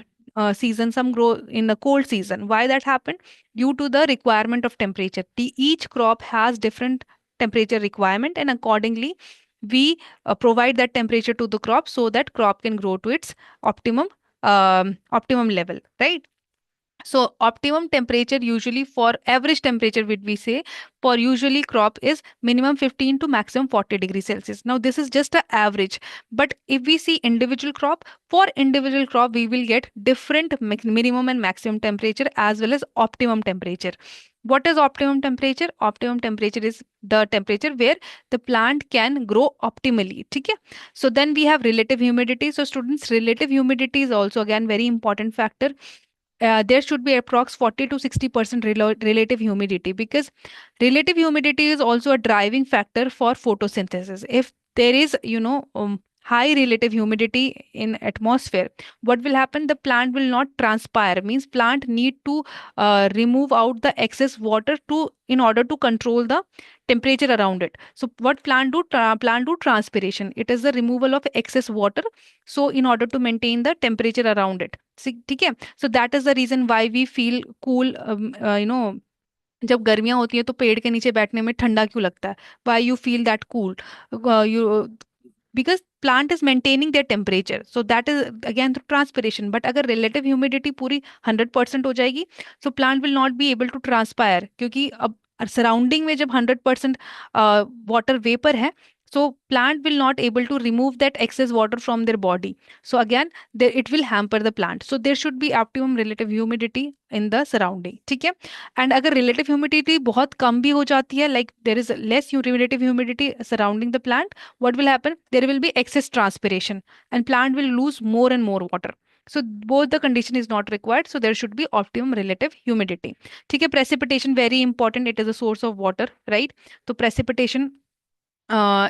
[SPEAKER 1] season, some grow in the cold season. Why that happened? Due to the requirement of temperature. Each crop has different temperature requirement, and accordingly, we provide that temperature to the crop so that crop can grow to its optimum optimum level, right? So optimum temperature usually for average temperature would we say for usually crop is minimum 15 to maximum 40 degrees Celsius. Now this is just a average, but if we see individual crop, for individual crop we will get different minimum and maximum temperature as well as optimum temperature. What is optimum temperature? Optimum temperature is the temperature where the plant can grow optimally. Okay? So then we have relative humidity. So students, relative humidity is also again very important factor. There should be approx 40 to 60% relative humidity because relative humidity is also a driving factor for photosynthesis. If there is, high relative humidity in atmosphere, what will happen? The plant will not transpire. Means plant need to remove out the excess water to in order to control the temperature around it. So what plant do? Plant do transpiration. It is the removal of excess water. So in order to maintain the temperature around it. See, ठीक है? So that is the reason why we feel cool. जब गर्मियां होती है तो पेड़ के नीचे बैठने में ठंडा क्यों लगता है? Why you feel that cool? You because plant is maintaining their temperature, so that is again through transpiration. But अगर relative humidity पूरी 100% हो जाएगी, so plant will not be able to transpire, क्योंकि अब सराउंडिंग में जब 100% वाटर वेपर है, so plant will not able to remove that excess water from their body. So again it will hamper the plant. So there should be optimum relative humidity in the surrounding. ठीक है? And अगर relative humidity बहुत कम भी हो जाती है, like there is less relative humidity surrounding the plant, what will happen? There will be excess transpiration and plant will lose more and more water. So both the condition is not required. So there should be optimum relative humidity. ठीक है? Precipitation very important. It is a source of water, right? So precipitation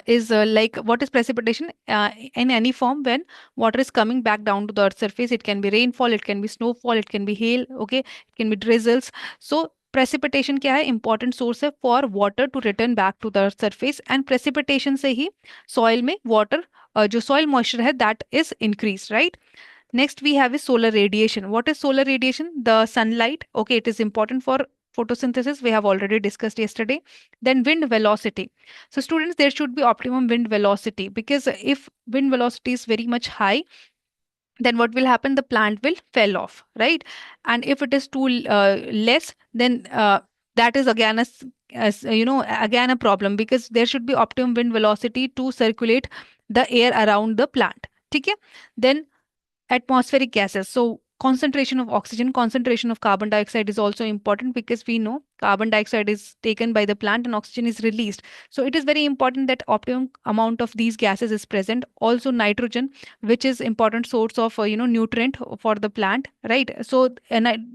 [SPEAKER 1] is like, what is precipitation? In any form when water is coming back down to the earth's surface. It can be rainfall, it can be snowfall, it can be hail, okay, it can be drizzles. So precipitation क्या है? Important source है for water to return back to the earth's surface, and precipitation से ही soil में water जो soil moisture है that is increased, right? Next we have is solar radiation. What is solar radiation? The sunlight. Okay, it is important for photosynthesis. We have already discussed yesterday. Then wind velocity. So students, there should be optimum wind velocity, because if wind velocity is very much high, then what will happen? The plant will fell off, right? And if it is too less, then that is again again a problem, because there should be optimum wind velocity to circulate the air around the plant. Okay? Then atmospheric gases. So concentration of oxygen, concentration of carbon dioxide is also important, because we know carbon dioxide is taken by the plant and oxygen is released. So it is very important that optimum amount of these gases is present. Also nitrogen, which is important source of nutrient for the plant, right? So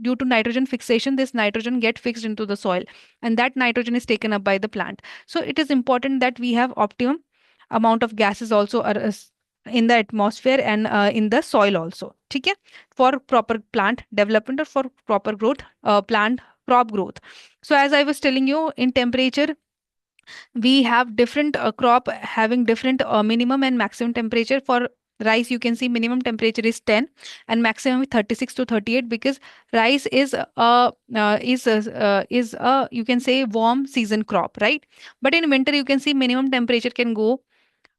[SPEAKER 1] due to nitrogen fixation, this nitrogen get fixed into the soil, and that nitrogen is taken up by the plant. So it is important that we have optimum amount of gases also in the atmosphere and in the soil also. ठीक है? For proper plant development or for proper growth, plant crop growth. So as I was telling you, in temperature we have different crop having different minimum and maximum temperature. For rice, you can see minimum temperature is 10 and maximum is 36 to 38, because rice is a you can say warm season crop, right? But in winter you can see minimum temperature can go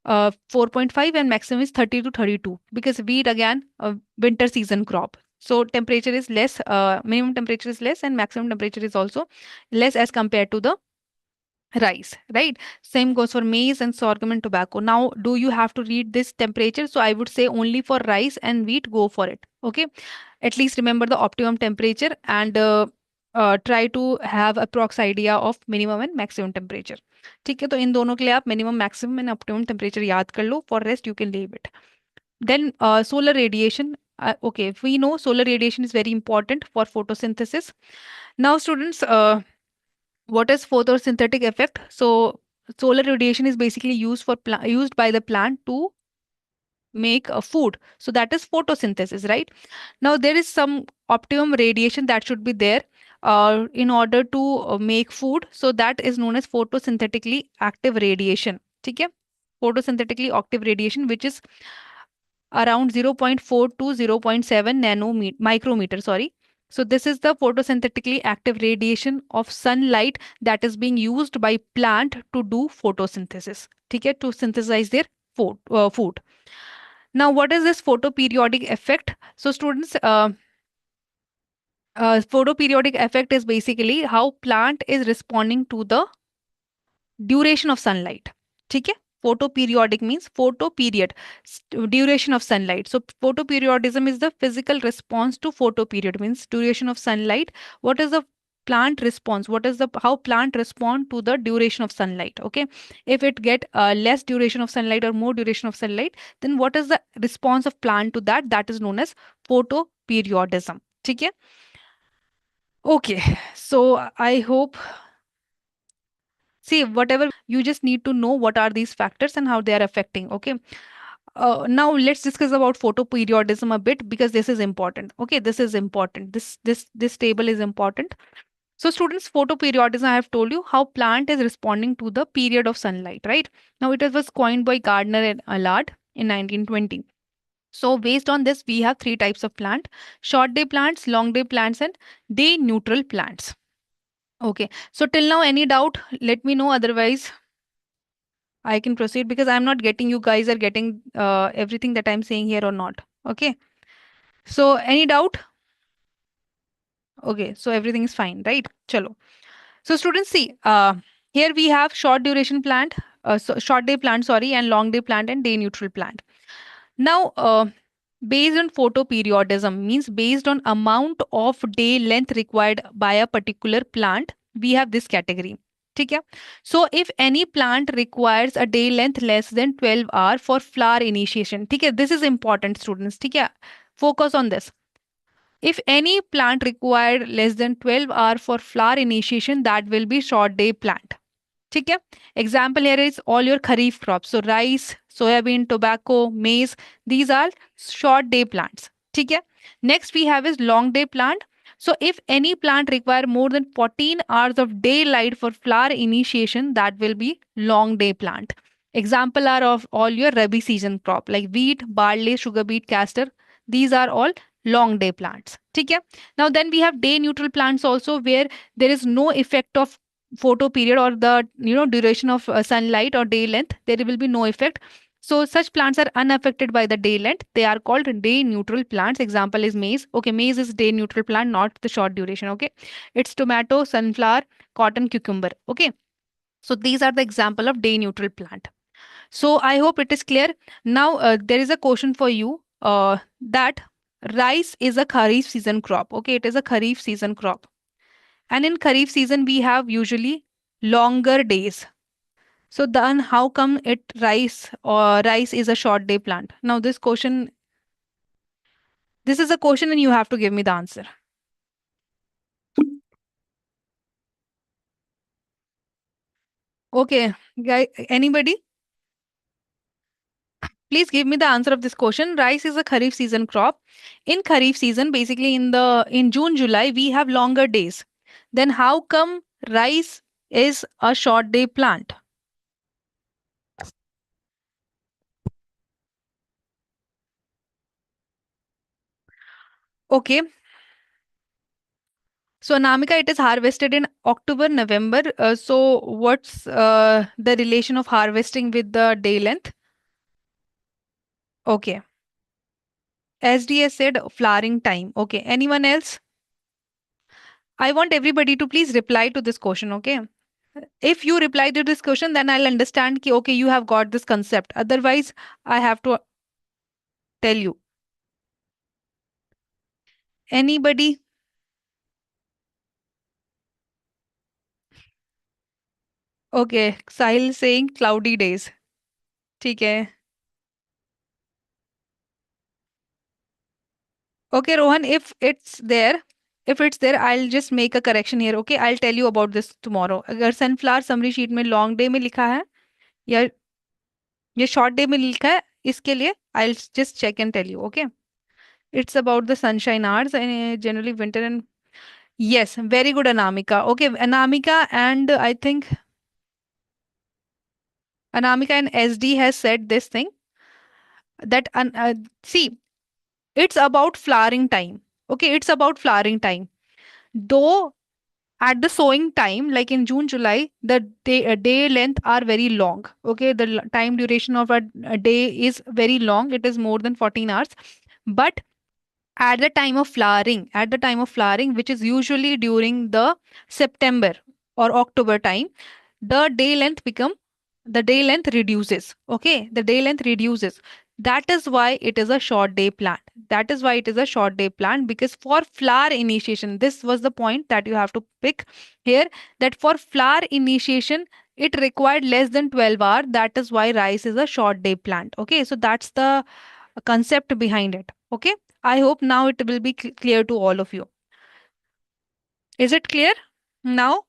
[SPEAKER 1] 4.5 and maximum is 30 to 32, because wheat again a winter season crop. So temperature is less, minimum temperature is less and maximum temperature is also less as compared to the rice, right? Same goes for maize and sorghum and tobacco. Now do you have to read this temperature? So I would say only for rice and wheat go for it. Okay, at least remember the optimum temperature, and try to have approx idea of minimum and maximum temperature. ठीक है? तो इन दोनों के लिए आप minimum maximum and optimum temperature याद कर लो. For rest you can leave it. Then solar radiation. Okay, we know solar radiation is very important for photosynthesis. Now students, what is photosynthetic effect? So solar radiation is basically used by the plant to make food. So that is photosynthesis, right? Now there is some optimum radiation that should be there in order to make food. So that is known as photosynthetically active radiation. ठीक है? Photosynthetically active radiation, which is around 0.4 to 0.7 micrometer, sorry. So this is the photosynthetically active radiation of sunlight that is being used by plant to do photosynthesis. ठीक है? To synthesize their food. Now, what is this photoperiodic effect? So students, photoperiodic effect is basically how plant is responding to the duration of sunlight. ठीक है? Photoperiodic means photo period, duration of sunlight. So photoperiodism is the physical response to photoperiod, means duration of sunlight. What is the plant response? What is the how plant respond to the duration of sunlight? Okay, if it get less duration of sunlight or more duration of sunlight, then what is the response of plant to that? That is known as photoperiodism. ठीक है? Okay, so I hope, see, whatever you just need to know what are these factors and how they are affecting. Okay, now let's discuss about photoperiodism a bit, because this is important. Okay, this is important. This table is important. So students, photoperiodism, I have told you how plant is responding to the period of sunlight, right? Now it was coined by Gardner and Allard in 1920. So based on this, we have three types of plant: short day plants, long day plants, and day neutral plants. Okay. So till now, any doubt? Let me know. Otherwise, I can proceed, because I'm not getting, you guys are getting everything that I'm saying here or not. Okay. So any doubt? Okay. So everything is fine, right? Chalo. So students, see, here we have short duration plant, short day plant, sorry, and long day plant and day neutral plant. Now, based on photoperiodism, means based on amount of day length required by a particular plant, we have this category. ठीक है? So if any plant requires a day length less than 12 hour for flower initiation, ठीक है? This is important, students. ठीक है? Focus on this. If any plant required less than 12 hour for flower initiation, that will be short day plant. ठीक है? Example here is all your kharif crops. So rice, soybean, tobacco, maize, these are short day plants. ठीक है? Next we have is long day plant. So if any plant require more than 14 hours of daylight for flower initiation, that will be long day plant. Example are of all your rabi season crop like wheat, barley, sugar beet, castor. These are all long day plants. ठीक है? Now then we have day neutral plants also, where there is no effect of photo period or the duration of sunlight or day length. There will be no effect. So such plants are unaffected by the day length. They are called day neutral plants. Example is maize. Okay, maize is day neutral plant, not the short duration. Okay, it's tomato, sunflower, cotton, cucumber. Okay, so these are the example of day neutral plant. So I hope it is clear. Now there is a question for you, that rice is a kharif season crop. Okay, it is a kharif season crop. And in Kharif season, we have usually longer days. So then how come it rice is a short day plant? Now this is a question and you have to give me the answer. Okay, guy, anybody? Please give me the answer of this question. Rice is a Kharif season crop. In Kharif season, basically in June, July, we have longer days. Then how come rice is a short day plant? Okay, so Anamika, it is harvested in October, November. So what's the relation of harvesting with the day length? Okay. SDS said flowering time. Okay. Anyone else? I want everybody to please reply to this question. Okay. If you reply to this question, then I'll understand ki, okay, you have got this concept. Otherwise, I have to tell you. Anybody? Okay. Sahil saying cloudy days. ठीक है. Okay, Rohan, if it's there, I'll just make a correction here. Okay, I'll tell you about this tomorrow. अगर sunflower summary sheet में long day में लिखा है या ये short day में लिखा है, इसके लिए I'll just check and tell you. Okay, it's about the sunshine hours and generally winter and yes, very good, Anamika. Okay, Anamika and I think Anamika and SD has said this thing that see, it's about flowering time. Okay, it's about flowering time. Though at the sowing time, like in June, July, the day length are very long. Okay, the time duration of a day is very long. It is more than 14 hours. But at the time of flowering, which is usually during the September or October time, the day length become the day length reduces. Okay, the day length reduces. That is why it is a short day plant. That is why it is a short day plant, because for flower initiation, this was the point that you have to pick here, that for flower initiation it required less than 12 hour. That is why rice is a short day plant. Okay, so that's the concept behind it. Okay, I hope now it will be clear to all of you. Is it clear now?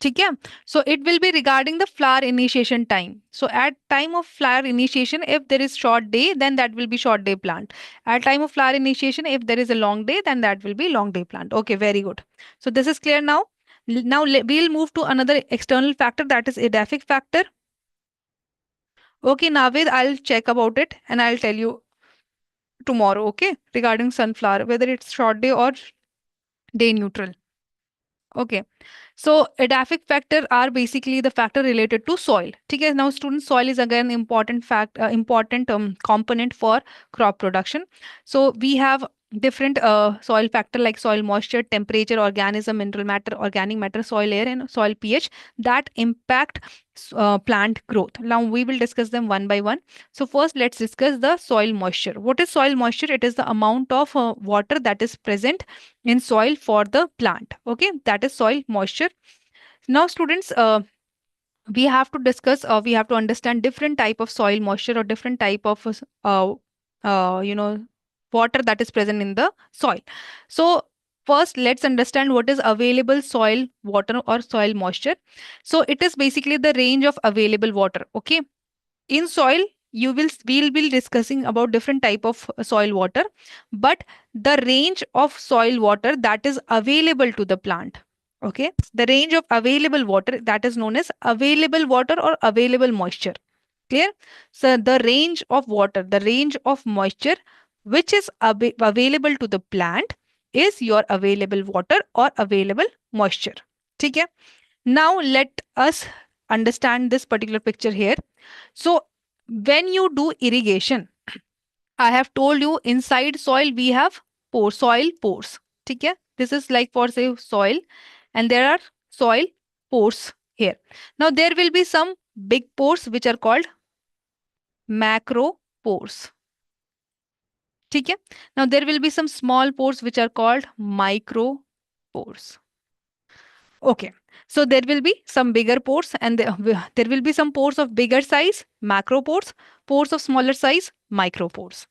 [SPEAKER 1] ठीक है. So it will be regarding the flower initiation time. So at time of flower initiation, if there is short day, then that will be short day plant. At time of flower initiation, if there is a long day, then that will be long day plant. Okay, very good. So this is clear now. Now we'll move to another external factor, that is edaphic factor. Okay, Navid, I'll check about it and I'll tell you tomorrow, okay, regarding sunflower, whether it's short day or day neutral. Okay. So edaphic factor are basically the factor related to soil. Okay. Now, students, soil is again important component for crop production. So we have different soil factor like soil moisture, temperature, organism, mineral matter, organic matter, soil air, and soil pH that impact plant growth. Now we will discuss them one by one. So first, let's discuss the soil moisture. What is soil moisture? It is the amount of water that is present in soil for the plant. Okay, that is soil moisture. Now, students, we have to discuss, we have to understand different type of soil moisture or different type of you know, water that is present in the soil. So first, let's understand what is available soil water or soil moisture. So it is basically the range of available water. Okay, in soil we'll be discussing about different type of soil water, but the range of soil water that is available to the plant. Okay, the range of available water that is known as available water or available moisture. Clear? So the range of water, the range of moisture which is available to the plant is your available water or available moisture. Okay, now let us understand this particular picture here. So when you do irrigation, I have told you inside soil we have pores, soil pores. Okay? This is like for say soil, and there are soil pores here. Now there will be some big pores which are called macro pores. Okay? Now there will be some small pores which are called micro pores. Okay. So there will be some bigger pores and there will be some pores of bigger size, macro pores of smaller size, micro pores.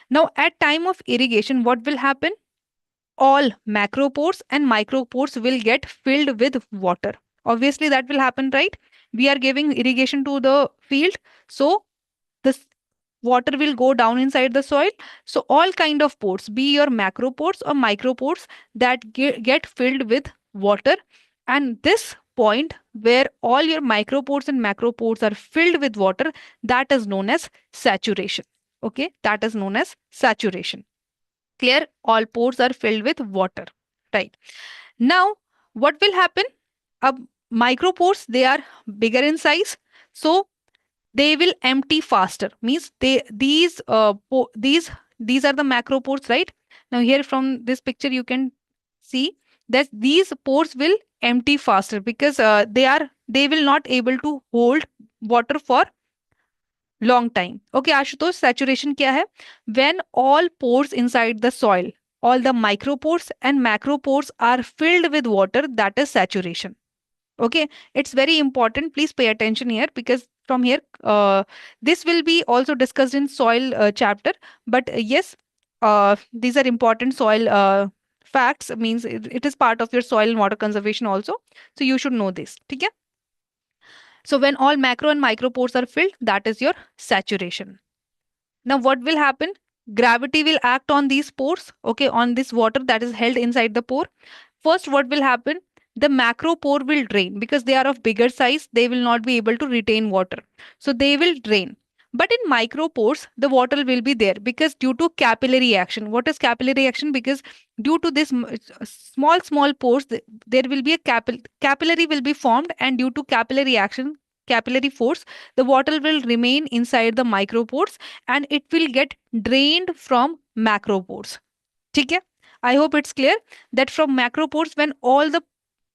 [SPEAKER 1] Now at time of irrigation, what will happen? All macro pores and micro pores will get filled with water. Obviously that will happen, right? We are giving irrigation to the field. So the water will go down inside the soil. So all kind of pores, be your macro pores or micro pores, that get filled with water. And this point where all your micropores and macropores are filled with water, that is known as saturation. Okay, that is known as saturation. Clear? All pores are filled with water. Right. Now, what will happen? Micropores, they are bigger in size. So they will empty faster, means these are the macro pores, right? Now here from this picture you can see that these pores will empty faster because they will not able to hold water for long time. Okay, Ashutosh, saturation kya hai? When all pores inside the soil, all the micropores and macropores are filled with water, that is saturation. Okay, it's very important. Please pay attention here because from here, this will be also discussed in soil chapter. But yes, these are important soil facts. Means it is part of your soil and water conservation also. So you should know this. Okay. So when all macro and micro pores are filled, that is your saturation. Now what will happen? Gravity will act on these pores. Okay, on this water that is held inside the pore. First, what will happen? The macro pore will drain because they are of bigger size. They will not be able to retain water. So they will drain. But in micro pores, the water will be there because due to capillary action. What is capillary action? Because due to this small pores, there will be a capillary will be formed, and due to capillary action, capillary force, the water will remain inside the micropores and it will get drained from macropores. Okay? I hope it's clear that from macropores, when all the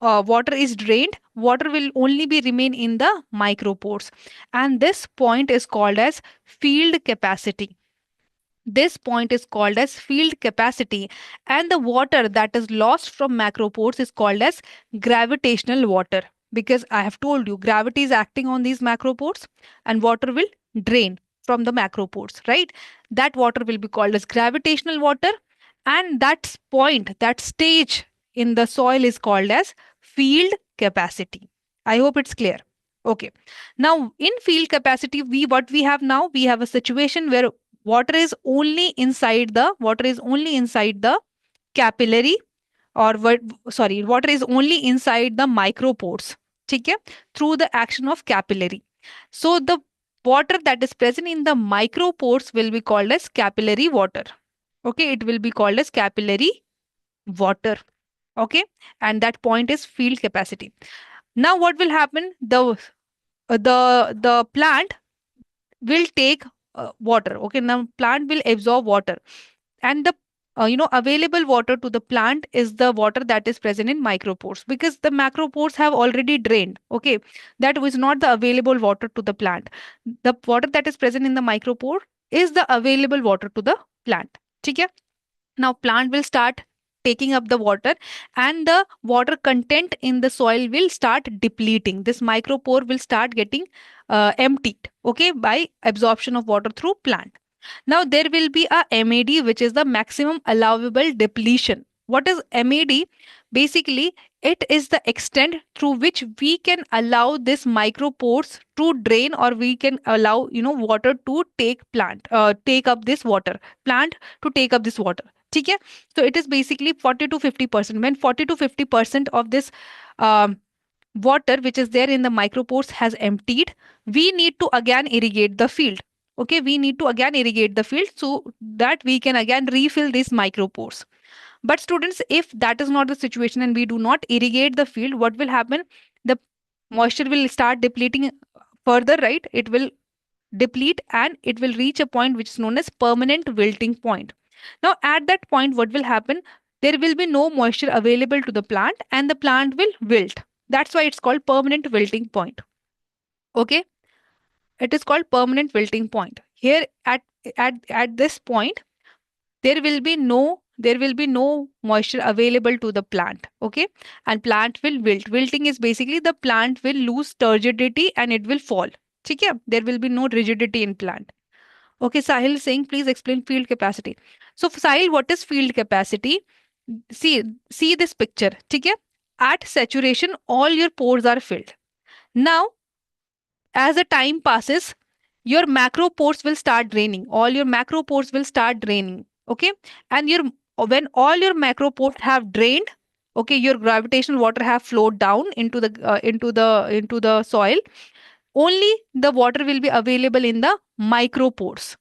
[SPEAKER 1] water is drained, water will only be remain in the micropores, and this point is called as field capacity. This point is called as field capacity, and the water that is lost from macropores is called as gravitational water, because I have told you gravity is acting on these macropores and water will drain from the macropores, right? That water will be called as gravitational water, and that point, that stage in the soil is called as field capacity. I hope it's clear. Okay. Now, in field capacity, what we have now, we have a situation where water is only inside the capillary, or what, sorry, water is only inside the micropores, ठीक है, through the action of capillary. So the water that is present in the micropores will be called as capillary water. Okay, it will be called as capillary water. Okay, and that point is field capacity. Now what will happen? The plant will take water. Okay, now plant will absorb water, and the available water to the plant is the water that is present in micropores, because the macropores have already drained. Okay, that was not the available water to the plant. The water that is present in the micropore is the available water to the plant. ठीक है? Now plant will start taking up the water, and the water content in the soil will start depleting. This micropore will start getting emptied, okay, by absorption of water through plant. Now there will be a MAD, which is the maximum allowable depletion. What is MAD? Basically, it is the extent through which we can allow this micropores to drain, or we can allow water to take up this water, plant to take up this water. ठीक है? So it is basically 40 to 50%. When 40 to 50% of this um, water which is there in the micropores has emptied, we need to again irrigate the field. Okay, we need to again irrigate the field so that we can again refill these micropores. But students, if that is not the situation and we do not irrigate the field, what will happen? The moisture will start depleting further, right? It will deplete and it will reach a point which is known as permanent wilting point. Now, at that point, what will happen? There will be no moisture available to the plant and the plant will wilt. That's why it's called permanent wilting point. Okay, it is called permanent wilting point. Here at this point, there will be no moisture available to the plant. Okay, and plant will wilt. Wilting is basically the plant will lose turgidity and it will fall. ठीक है? There will be no rigidity in plant. Okay, Sahil is saying, please explain field capacity. So, Sahil, what is field capacity? See, see this picture. ठीक है? At saturation, all your pores are filled. Now, as the time passes, your macro pores will start draining. All your macro pores will start draining. Okay, and when all your macro pores have drained, okay, your gravitational water have flowed down into the soil. Only the water will be available in the micro pores.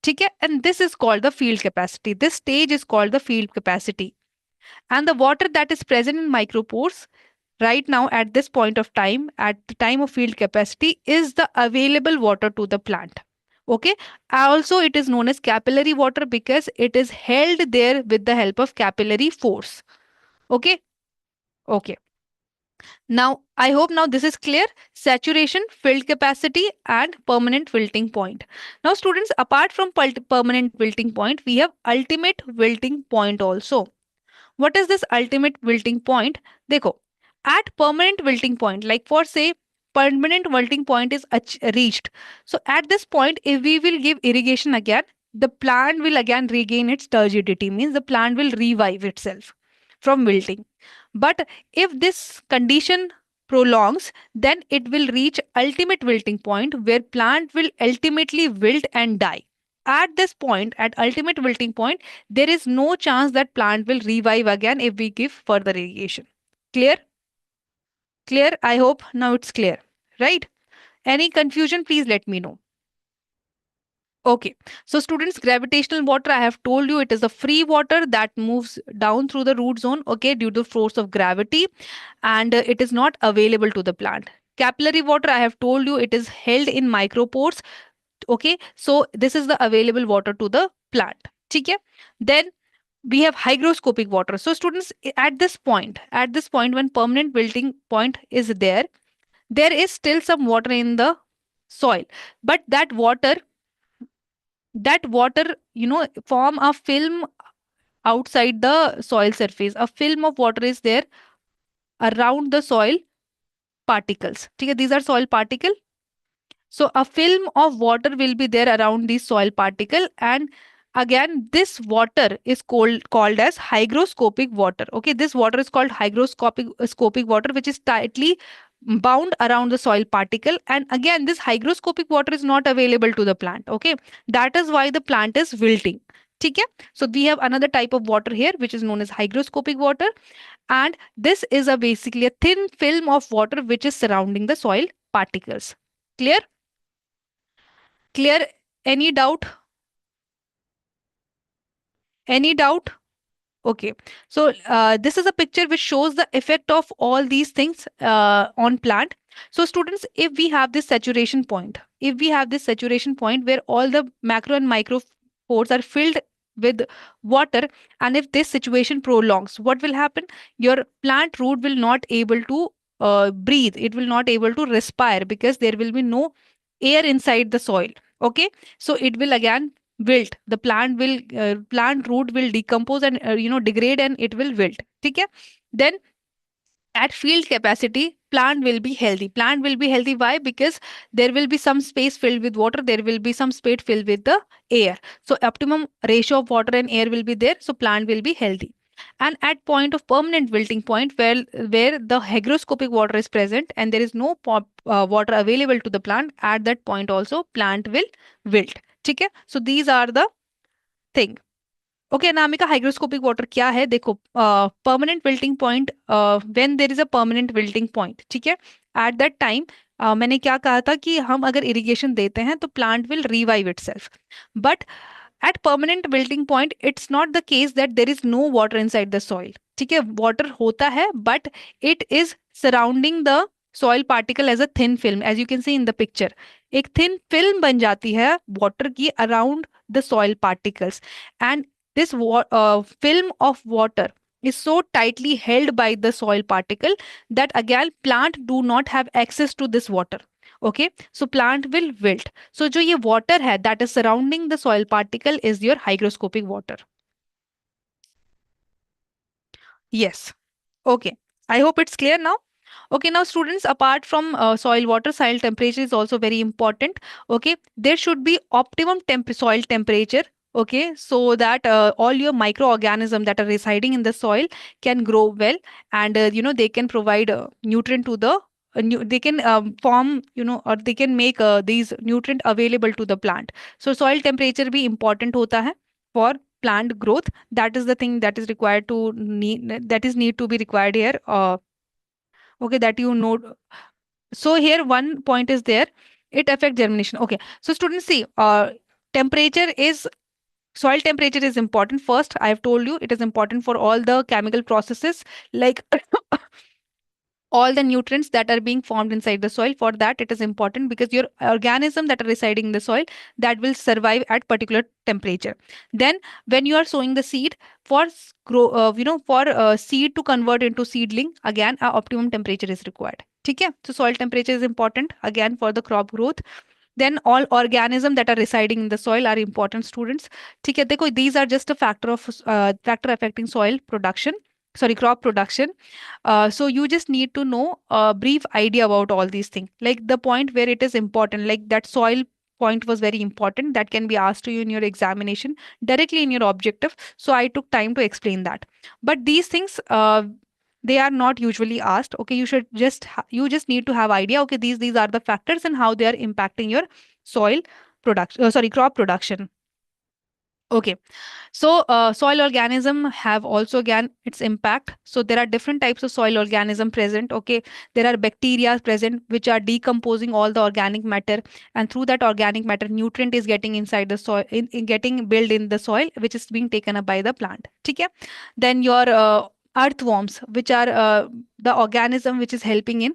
[SPEAKER 1] ठीक है? And this is called the field capacity. This stage is called the field capacity. And the water that is present in micropores right now at this point of time, at the time of field capacity, is the available water to the plant. Okay. Also, it is known as capillary water because it is held there with the help of capillary force. Okay. Okay. Now, I hope now this is clear. Saturation, filled capacity, and permanent wilting point. Now, students, apart from permanent wilting point, we have ultimate wilting point also. What is this ultimate wilting point? Dekho, at permanent wilting point, like for say, permanent wilting point is reached. So at this point, if we will give irrigation again, the plant will again regain its turgidity, means the plant will revive itself from wilting. But if this condition prolongs, then it will reach ultimate wilting point where plant will ultimately wilt and die. At this point, at ultimate wilting point, there is no chance that plant will revive again if we give further irrigation. Clear? Clear? I hope now it's clear, right? Any confusion, please let me know. Okay, so students, gravitational water, I have told you it is a free water that moves down through the root zone, okay, due to force of gravity, and it is not available to the plant. Capillary water, I have told you it is held in micropores, okay, so this is the available water to the plant. ठीक है? Then we have hygroscopic water. So students, at this point when permanent wilting point is there is still some water in the soil, but that water form a film outside the soil surface. A film of water is there around the soil particles. ठीक है? These are soil particle. So a film of water will be there around the soil particle, and again, this water is called as hygroscopic water. Okay, this water is called hygroscopic water, which is tightly bound around the soil particle. And again, this hygroscopic water is not available to the plant. Okay, that is why the plant is wilting. Okay, so we have another type of water here, which is known as hygroscopic water. And this is basically a thin film of water which is surrounding the soil particles. Clear? Clear? Any doubt? Any doubt? Okay, so this is a picture which shows the effect of all these things on plant. So students, if we have this saturation point, where all the macro and micro pores are filled with water, and if this situation prolongs, what will happen? Your plant root will not able to breathe. It will not able to respire because there will be no air inside the soil. Okay, so it will again wilt. The plant root will decompose and degrade, and it will wilt. Okay, then at field capacity, plant will be healthy. Why? Because there will be some space filled with water, there will be some space filled with the air. So optimum ratio of water and air will be there, so plant will be healthy. And at point of permanent wilting point, where the hygroscopic water is present and there is no water available to the plant, at that point also plant will wilt. ठीक है, so these are the thing. Okay Anamika, hygroscopic water क्या है? देखो, permanent wilting point, when there is a permanent wilting point, ठीक है, at that time मैंने क्या कहा था कि हम अगर इरिगेशन देते हैं तो plant will revive itself. But at permanent wilting point, it's not the case that there is no water inside the soil. ठीक है, water होता है, but it is surrounding the soil particle as a thin film, as you can see in the picture. एक thin film बन जाती है water की around the soil particles, and this film of water is so tightly held by the soil particle that again plant do not have access to this water. Okay, so plant will wilt. So जो ये water है that is surrounding the soil particle is your hygroscopic water. Yes. Okay. I hope it's clear now. Okay, now students, apart from soil water, soil temperature is also very important. Okay, there should be optimum soil temperature. Okay, so that all your microorganisms that are residing in the soil can grow well, and they can provide nutrient to the they can form, or they can make these nutrient available to the plant. So soil temperature be important hota hai for plant growth. That is the thing that is required to need to be required here. Okay, that you know. So here one point is there, it affects germination. Okay, so students, see, temperature is soil temperature is important. First, I have told you it is important for all the chemical processes, like all the nutrients that are being formed inside the soil. For that it is important, because your organism that are residing in the soil, that will survive at particular temperature. Then when you are sowing the seed, for seed to convert into seedling, again optimum temperature is required. Okay, so soil temperature is important again for the crop growth. Then all organisms that are residing in the soil are important, students. ठीक है, देखो, these are just a factor affecting soil production, sorry, crop production. So you just need to know a brief idea about all these things, like the point where it is important, like that soil point was very important, that can be asked to you in your examination directly in your objective. So I took time to explain that. But these things, they are not usually asked. Okay, you just need to have idea. Okay, these are the factors and how they are impacting your soil production, sorry, crop production. Okay, so soil organism have also again its impact. So there are different types of soil organism present. Okay, there are bacteria present which are decomposing all the organic matter, and through that organic matter, nutrient is getting inside the soil, getting built in the soil, which is being taken up by the plant. Okay, then your earthworms, which are the organism which is helping in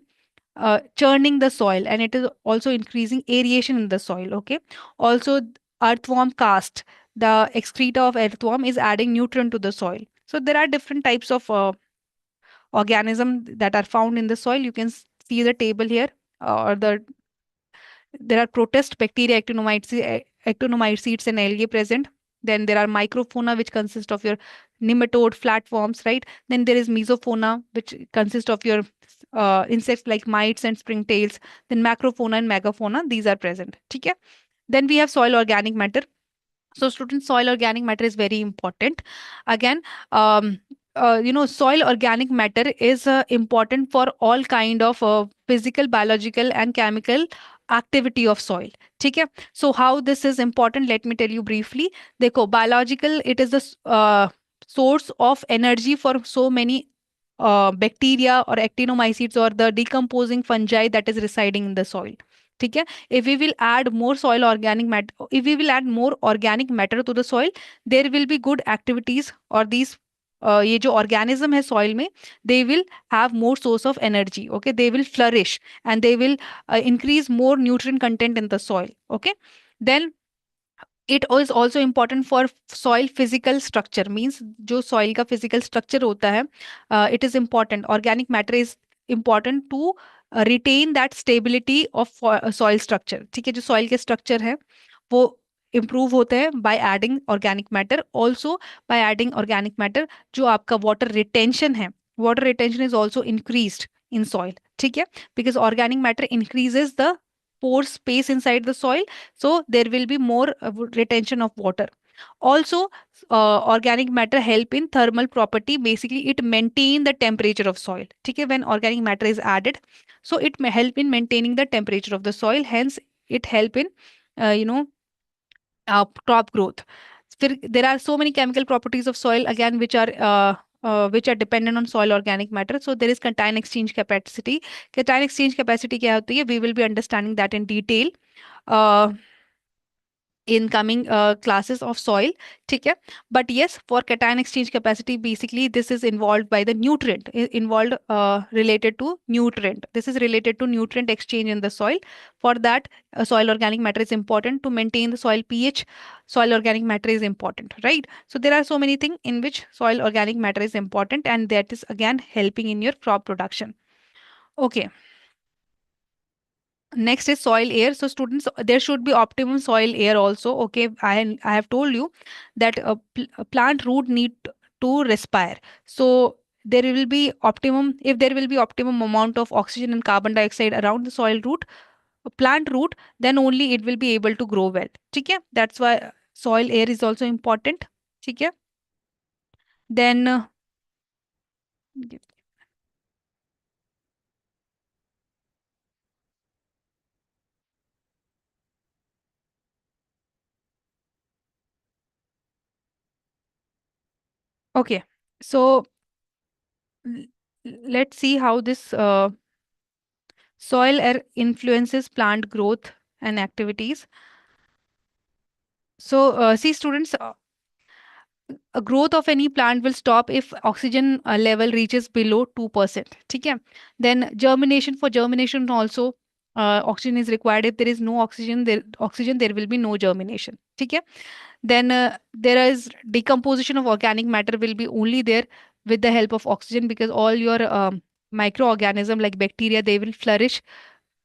[SPEAKER 1] churning the soil, and it is also increasing aeration in the soil. Okay, also earthworm cast, the excreta of earthworm is adding nutrient to the soil. So there are different types of organisms that are found in the soil. You can see the table here, or there are protist bacteria, actinomycetes and algae present. Then there are microfauna, which consist of your nematode, flatworms, right? Then there is mesofauna, which consists of your insects like mites and springtails. Then macrofauna and megafauna, these are present. Okay? Then we have soil organic matter. So students, soil organic matter is very important. Again, soil organic matter is important for all kind of physical, biological and chemical activity of soil. ठीक है? So how this is important, let me tell you briefly. देखो, biological, it is the source of energy for so many bacteria or actinomycetes or the decomposing fungi that is residing in the soil. ठीक है? If we will add more soil organic matter, if we will add more organic matter to the soil, there will be good activities, or these ये जो organism है soil में, they will have more source of energy. Okay, they will flourish and they will increase more nutrient content in the soil. Okay, then it is also important for soil physical structure, means जो soil का physical structure होता है, it is important. Organic matter is important to retain that stability of soil structure. ठीक है, जो soil के structure है वो improve होते हैं by adding organic matter. Also by adding organic matter, जो आपका water retention है, water retention is also increased in soil. ठीक है, because organic matter increases the pore space inside the soil, so there will be more retention of water. Also, organic matter help in thermal property. Basically, it maintain the temperature of soil. Okay, when organic matter is added, so it may help in maintaining the temperature of the soil. Hence, it help in uh, you know crop growth. There are so many chemical properties of soil again which are dependent on soil organic matter. So there is cation exchange capacity. Cation exchange capacity क्या होती है? We will be understanding that in detail. Uh, in coming classes of soil. ठीक है, but yes, for cation exchange capacity, basically this is involved by the nutrient involved, related to nutrient. This is related to nutrient exchange in the soil. For that, soil organic matter is important to maintain the soil pH. Soil organic matter is important, right? So there are so many things in which soil organic matter is important, and that is again helping in your crop production. Okay. Next is soil air. So students, there should be optimum soil air also. Okay, I have told you that a plant root need to respire. So there will be optimum, if there will be optimum amount of oxygen and carbon dioxide around the soil root, plant root, then only it will be able to grow well. ठीक है? That's why soil air is also important. ठीक है? Then okay, so l- let's see how this soil air influences plant growth and activities. So, see, students, a growth of any plant will stop if oxygen level reaches below 2%. ठीक है? Then germination, for germination also, oxygen is required. If there is no oxygen, there will be no germination. ठीक है? Then there is decomposition of organic matter will be only there with the help of oxygen, because all your microorganism like bacteria, they will flourish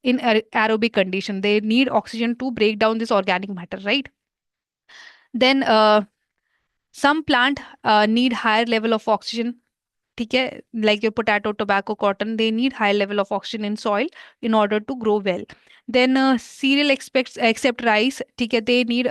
[SPEAKER 1] in aerobic condition. They need oxygen to break down this organic matter, right? Then some plant need higher level of oxygen. ठीक है, like your potato, tobacco, cotton, they need high level of oxygen in soil in order to grow well. Then cereal except rice, ठीक है, they need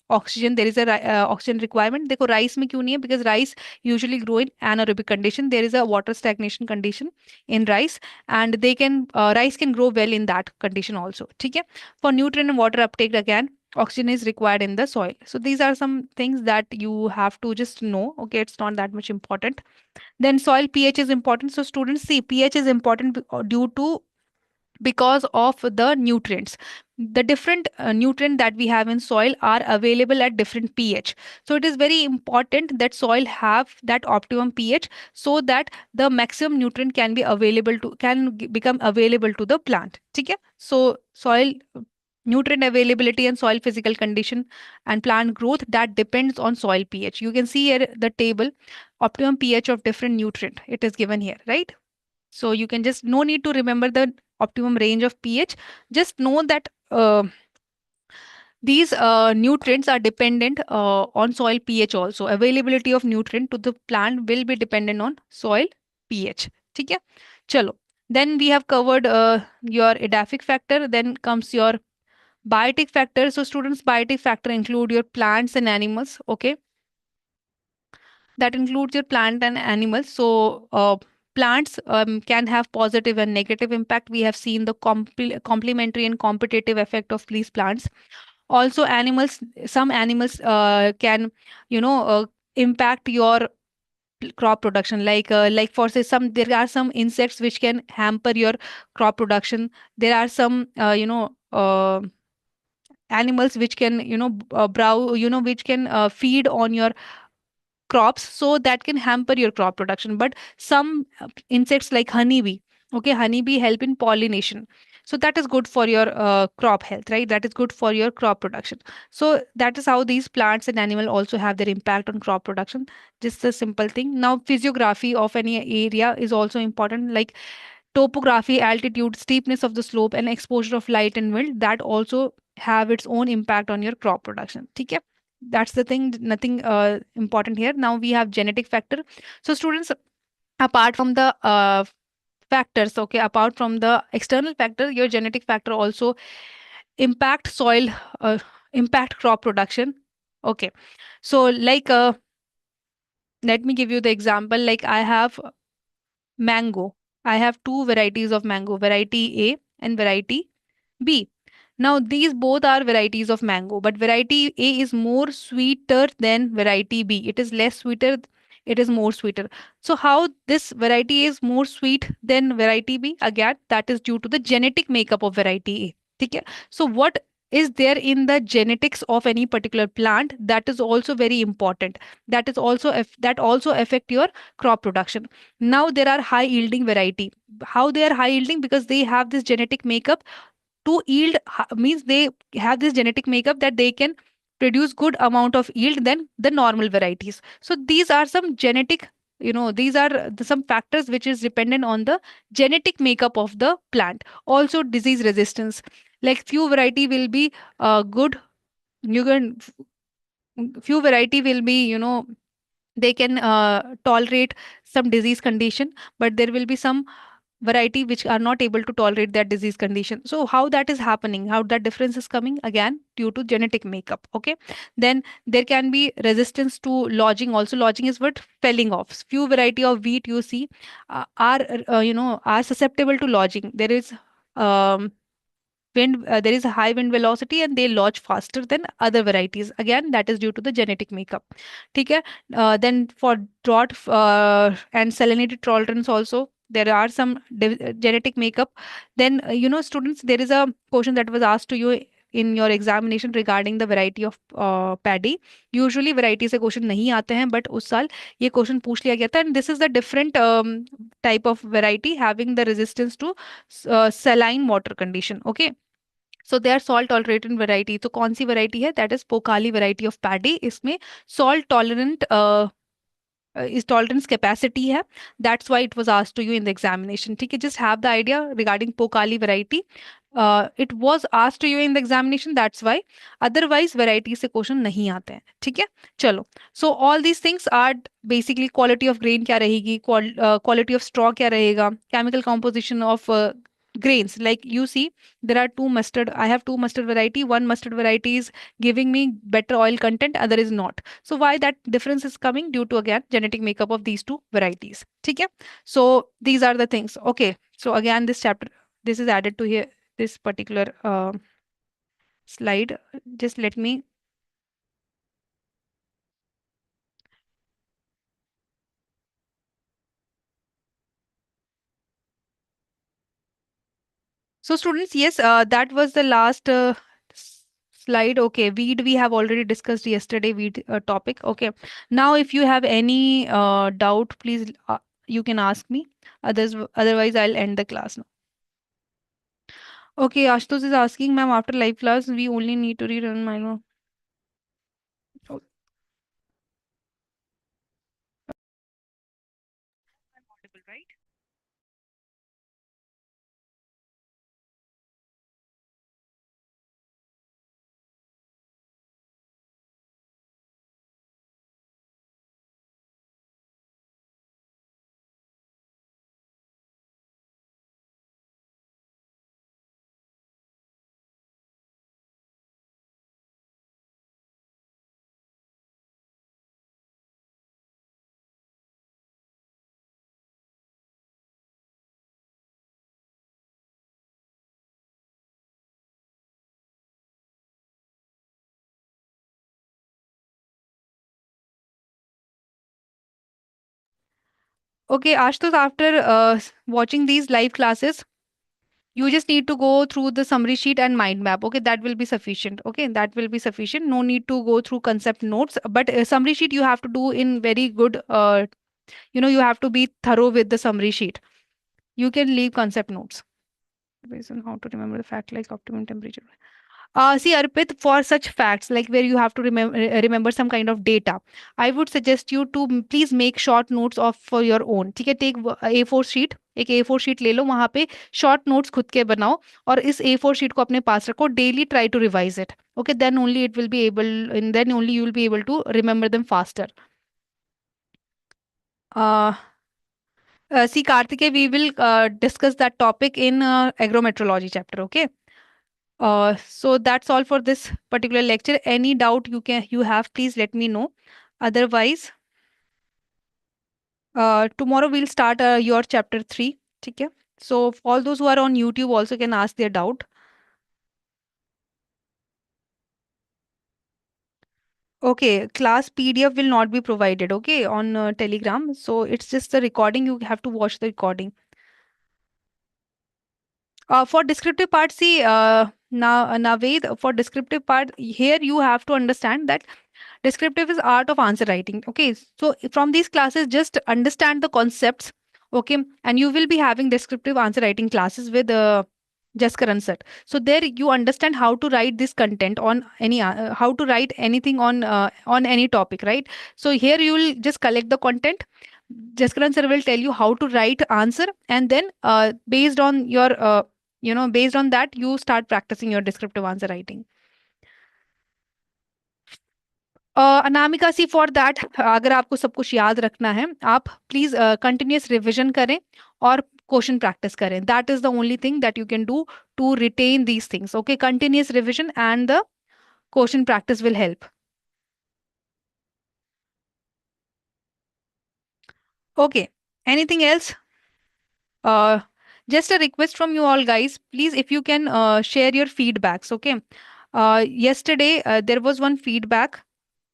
[SPEAKER 1] oxygen. There is a oxygen requirement. देखो rice में क्यों नहीं है? Because rice usually grow in anaerobic condition. There is a water stagnation condition in rice, and they can rice can grow well in that condition also. ठीक है, for nutrient and water uptake again, oxygen is required in the soil. So these are some things that you have to just know. Okay, it's not that much important. Then soil pH is important. So students, see, pH is important due to, because of the nutrients. The different nutrient that we have in soil are available at different pH. So it is very important that soil have that optimum pH, so that the maximum nutrient can be available to, become available to the plant. ठीक है? So soil nutrient availability and soil physical condition and plant growth, that depends on soil pH. You can see here the table, optimum pH of different nutrient. It is given here, right? So you can just, no need to remember the optimum range of pH. Just know that these nutrients are dependent on soil pH also. Availability of nutrient to the plant will be dependent on soil pH. ठीक है? चलो. Then we have covered your edaphic factor. Then comes your Biotic factors. So students, biotic factor include your plants and animals. Okay, that includes your plant and animals. So plants can have positive and negative impact. We have seen the complementary and competitive effect of these plants. Also animals, some animals can, you know, impact your crop production, like for say some, there are some insects which can hamper your crop production. There are some animals which can, brow, which can feed on your crops, so that can hamper your crop production. But some insects like honeybee, okay, honeybee help in pollination, so that is good for your crop health, right? That is good for your crop production. So that is how these plants and animal also have their impact on crop production. Just a simple thing. Now physiography of any area is also important, like topography, altitude, steepness of the slope, and exposure of light and wind, that also have its own impact on your crop production. Okay, that's the thing. Nothing important here. Now we have genetic factor. So students, apart from the factors, okay, apart from the external factor, your genetic factor also impact soil, uh, impact crop production. Okay, so like let me give you the example. Like I have mango. I have two varieties of mango, variety A and variety B. Now, these both are varieties of mango, but variety A is more sweeter than variety B. It is less sweeter, it is more sweeter. So, how this variety is more sweet than variety B? Again, that is due to the genetic makeup of variety A. ठीक है? So, what is there in the genetics of any particular plant, that is also very important. That is also that also affect your crop production. Now there are high yielding variety. How they are high yielding? Because they have this genetic makeup to yield, means they have this genetic makeup that they can produce good amount of yield than the normal varieties. So these are some genetic, these are some factors which is dependent on the genetic makeup of the plant. Also disease resistance, like few variety will be good, you can few variety will be, they can tolerate some disease condition, but there will be some variety which are not able to tolerate that disease condition. So how that is happening, how that difference is coming, again due to genetic makeup. Okay, then there can be resistance to lodging. Also lodging is what, felling off. Few variety of wheat you see are are susceptible to lodging. There is um, there is a high wind velocity and they lodge faster than other varieties. Again, that is due to the genetic makeup. ठीक है? Then for drought and salinity tolerance also, there are some genetic makeup. Then, students, there is a question that was asked to you in your examination regarding the variety of paddy. Usually variety से question नहीं आते हैं, but उस साल ये question पूछ लिया गया था. And this is the different type of variety having the resistance to saline water condition. Okay, so they are salt tolerated variety. तो कौन सी वैरायटी है? That is Pokkali variety of paddy. इसमें salt tolerant is tolerance capacity है. That's why it was asked to you in the examination. ठीक है, just have the idea regarding Pokali variety. It was asked to you in the examination, that's why. Otherwise variety से question नहीं आते हैं. ठीक है, चलो. So all these things are basically quality of grain क्या रहेगी, quality of straw क्या रहेगा, chemical composition of grains. Like you see, there are two mustard. I have two mustard variety. One mustard variety is giving me better oil content, other is not. So why that difference is coming? Due to again genetic makeup of these two varieties. ठीक है? So these are the things. Okay. So again, this chapter, this is added to here, this particular slide. Just let me. So students, yes, that was the last slide. Okay, weed we have already discussed yesterday, weed topic. Okay, now if you have any doubt, please you can ask me. Otherwise, I'll end the class now. Okay, Ashutosh is asking, ma'am, after live class, we only need to rerun my no. Oh, I'm audible, right? Okay, Ashutosh, after watching these live classes, you just need to go through the summary sheet and mind map. Okay, that will be sufficient. Okay, that will be sufficient. No need to go through concept notes. But summary sheet you have to do in very good. You have to be thorough with the summary sheet. You can leave concept notes. Based on how to remember the fact like optimum temperature. See, Arpit, for such facts like where you have to remember some kind of data, I would suggest you to please make short notes of for your own. ठीक है, take A4 sheet, एक A4 sheet ले लो, वहां पे short notes खुद के बनाओ और इस A4 शीट को अपने पास रखो. Daily try to revise it. Okay, then only it will be able, and then only you will be able to remember them faster. Uh, See, Kartike, we will discuss that topic in agrometrology chapter. Okay. So that's all for this particular lecture. Any doubt you have, please let me know. Otherwise, tomorrow we'll start your chapter 3. Okay. So all those who are on YouTube also can ask their doubt. Okay, class PDF will not be provided, okay, on Telegram. So it's just the recording. You have to watch the recording. For descriptive part, see, now Naved, for descriptive part, here you have to understand that descriptive is art of answer writing. Okay, so from these classes, just understand the concepts. Okay, and you will be having descriptive answer writing classes with Jaskaran sir. So there you understand how to write this content on any how to write anything on any topic, right? So here you will just collect the content. Jaskaran sir will tell you how to write answer, and then based on your based on that you start practicing your descriptive answer writing. Anamika see for that, अगर आपको सब कुछ याद रखना है आप please continuous revision करें और क्वेश्चन प्रैक्टिस करें. That is the only thing that you can do to retain these things. Okay, continuous revision and the question practice will help. Okay, anything else? uh, just a request from you all guys, please, if you can share your feedbacks. Okay, yesterday there was one feedback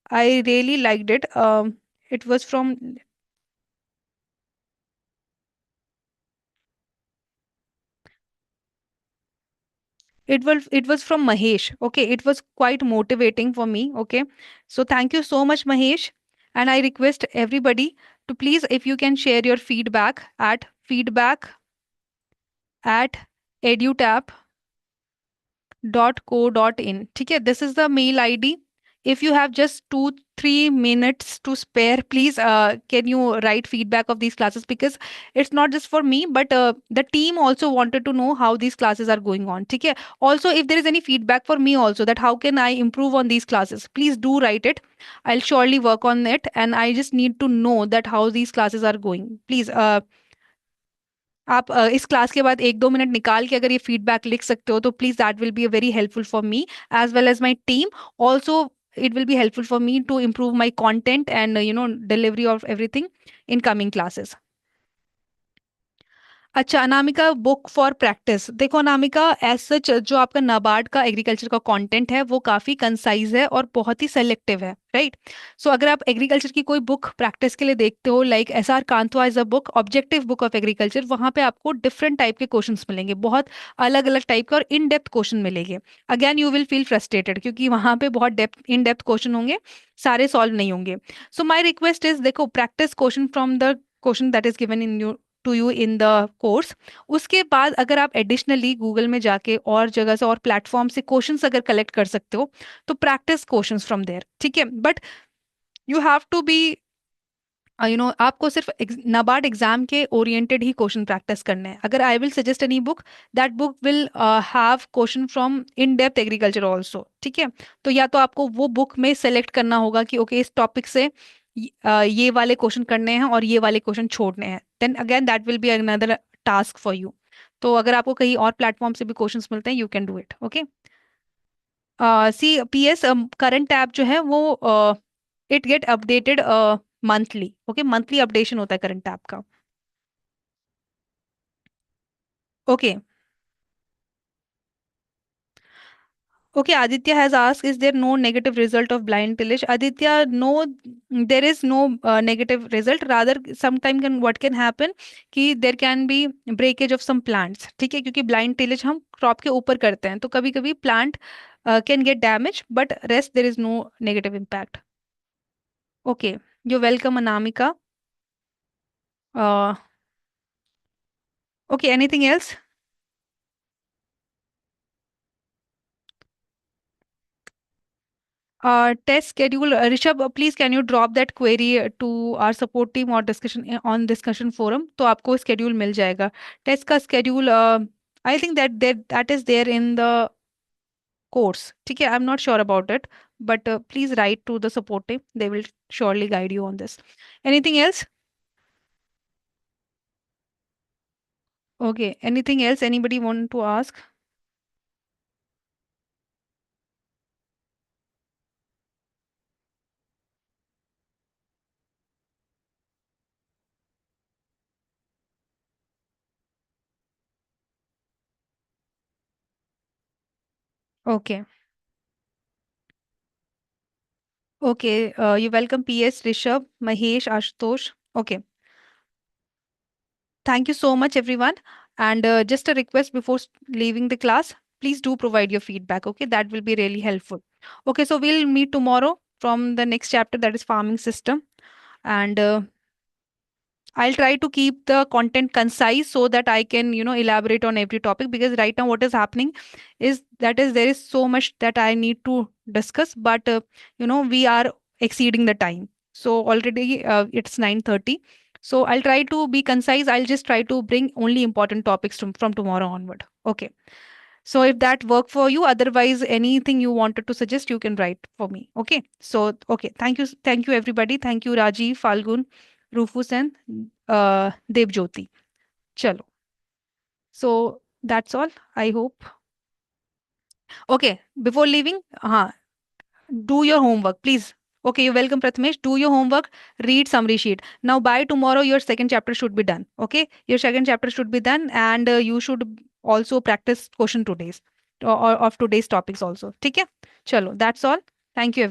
[SPEAKER 1] I really liked it. It was from, it was from Mahesh. Okay, it was quite motivating for me. Okay, so thank you so much, Mahesh. And I request everybody to please, if you can share your feedback at edutap.co.in. ठीक है, this is the mail ID. If you have just 2-3 minutes to spare, please can you write feedback of these classes, because it's not just for me but the team also wanted to know how these classes are going on. ठीक है, also if there is any feedback for me also that how can I improve on these classes, please do write it. I'll surely work on it, and I just need to know that how these classes are going. Please आप इस class के बाद 1-2 minute निकाल के अगर ये feedback लिख सकते हो तो please that will be very helpful for me as well as my team. Also it will be helpful for me to improve my content and delivery of everything in coming classes. अच्छा, Anamika, book for practice. देखो Anamika, as such जो आपका नाबार्ड का agriculture का content है वो काफी concise है और बहुत ही सेलेक्टिव है, राइट? सो अगर आप एग्रीकल्चर की कोई बुक प्रैक्टिस के लिए देखते हो, like SR कांतवा is a book, objective book of agriculture, वहां पे आपको डिफरेंट टाइप के क्वेश्चंस मिलेंगे, बहुत अलग अलग टाइप के और इन डेप्थ क्वेश्चन मिलेंगे. Again you will feel frustrated क्योंकि वहां पे बहुत डेप्थ इन डेप्थ क्वेश्चन होंगे, सारे सॉल्व नहीं होंगे. सो माई रिक्वेस्ट इज, देखो, practice question from the question that is given in you to you in the course. उसके बाद अगर आप एडिशनली गूगल में जाके और जगह से और प्लेटफॉर्म से क्वेश्चंस अगर कलेक्ट कर सकते हो तो प्रैक्टिस क्वेश्चंस फ्रॉम देयर. ठीक है, but you have to be आपको सिर्फ नाबार्ड एग्जाम के ओरिएंटेड ही क्वेश्चन प्रैक्टिस करने हैं. अगर I will suggest any book, that book will have question from in depth agriculture also. ठीक है, तो या तो आपको वो बुक में सेलेक्ट करना होगा कि ओके इस टॉपिक से ये वाले क्वेश्चन करने हैं और ये वाले क्वेश्चन छोड़ने हैं, then again that will be another task for you. तो अगर आपको कहीं और प्लेटफॉर्म से भी क्वेश्चंस मिलते हैं, you can do it. Okay, see PS current tab जो है वो it get updated monthly. Okay, monthly updation होता है करंट टैब का. Okay, Okay, Aditya has asked, is there no negative result of blind tillage? Aditya, no, there is no negative result. Rather, sometime can what can happen कि there can be breakage of some plants. ठीक है, क्योंकि blind tillage हम crop के ऊपर करते हैं, तो कभी कभी plant can get damaged, but rest there is no negative impact. Okay, you're welcome, Anamika. Uh, okay, anything else? Test schedule. Rishabh, please can you drop that query to our support team or discussion on discussion forum? तो आपको schedule मिल जाएगा. Test का schedule. I think that is there in the course. ठीक है, I'm not sure about it, but please write to the support team. They will surely guide you on this. Anything else? Okay. Anything else? Anybody want to ask? Okay. Okay. You're welcome. PS Rishabh, Mahesh, Ashutosh. Okay. Thank you so much, everyone. And just a request before leaving the class, please do provide your feedback. Okay, that will be really helpful. Okay, so we'll meet tomorrow from the next chapter, that is farming system. And I'll try to keep the content concise so that I can, elaborate on every topic, because right now what is happening is that is there is so much that I need to discuss, but we are exceeding the time. So already it's 9:30. So I'll try to be concise. I'll just try to bring only important topics from tomorrow onward. Okay. So if that work for you, otherwise anything you wanted to suggest, you can write for me. Okay. So okay. Thank you everybody. Thank you Rajiv, Falgun, Rufus and Devjyoti. Chalo. So that's all. I hope. Okay. Before leaving, do your homework, please. Okay, you're welcome, Prathamesh. Do your homework, read summary sheet. Now, by tomorrow, your second chapter should be done. Okay, your second chapter should be done, and you should also practice question today's or of today's topics also. Okay, chalo, that's all. Thank you, everyone.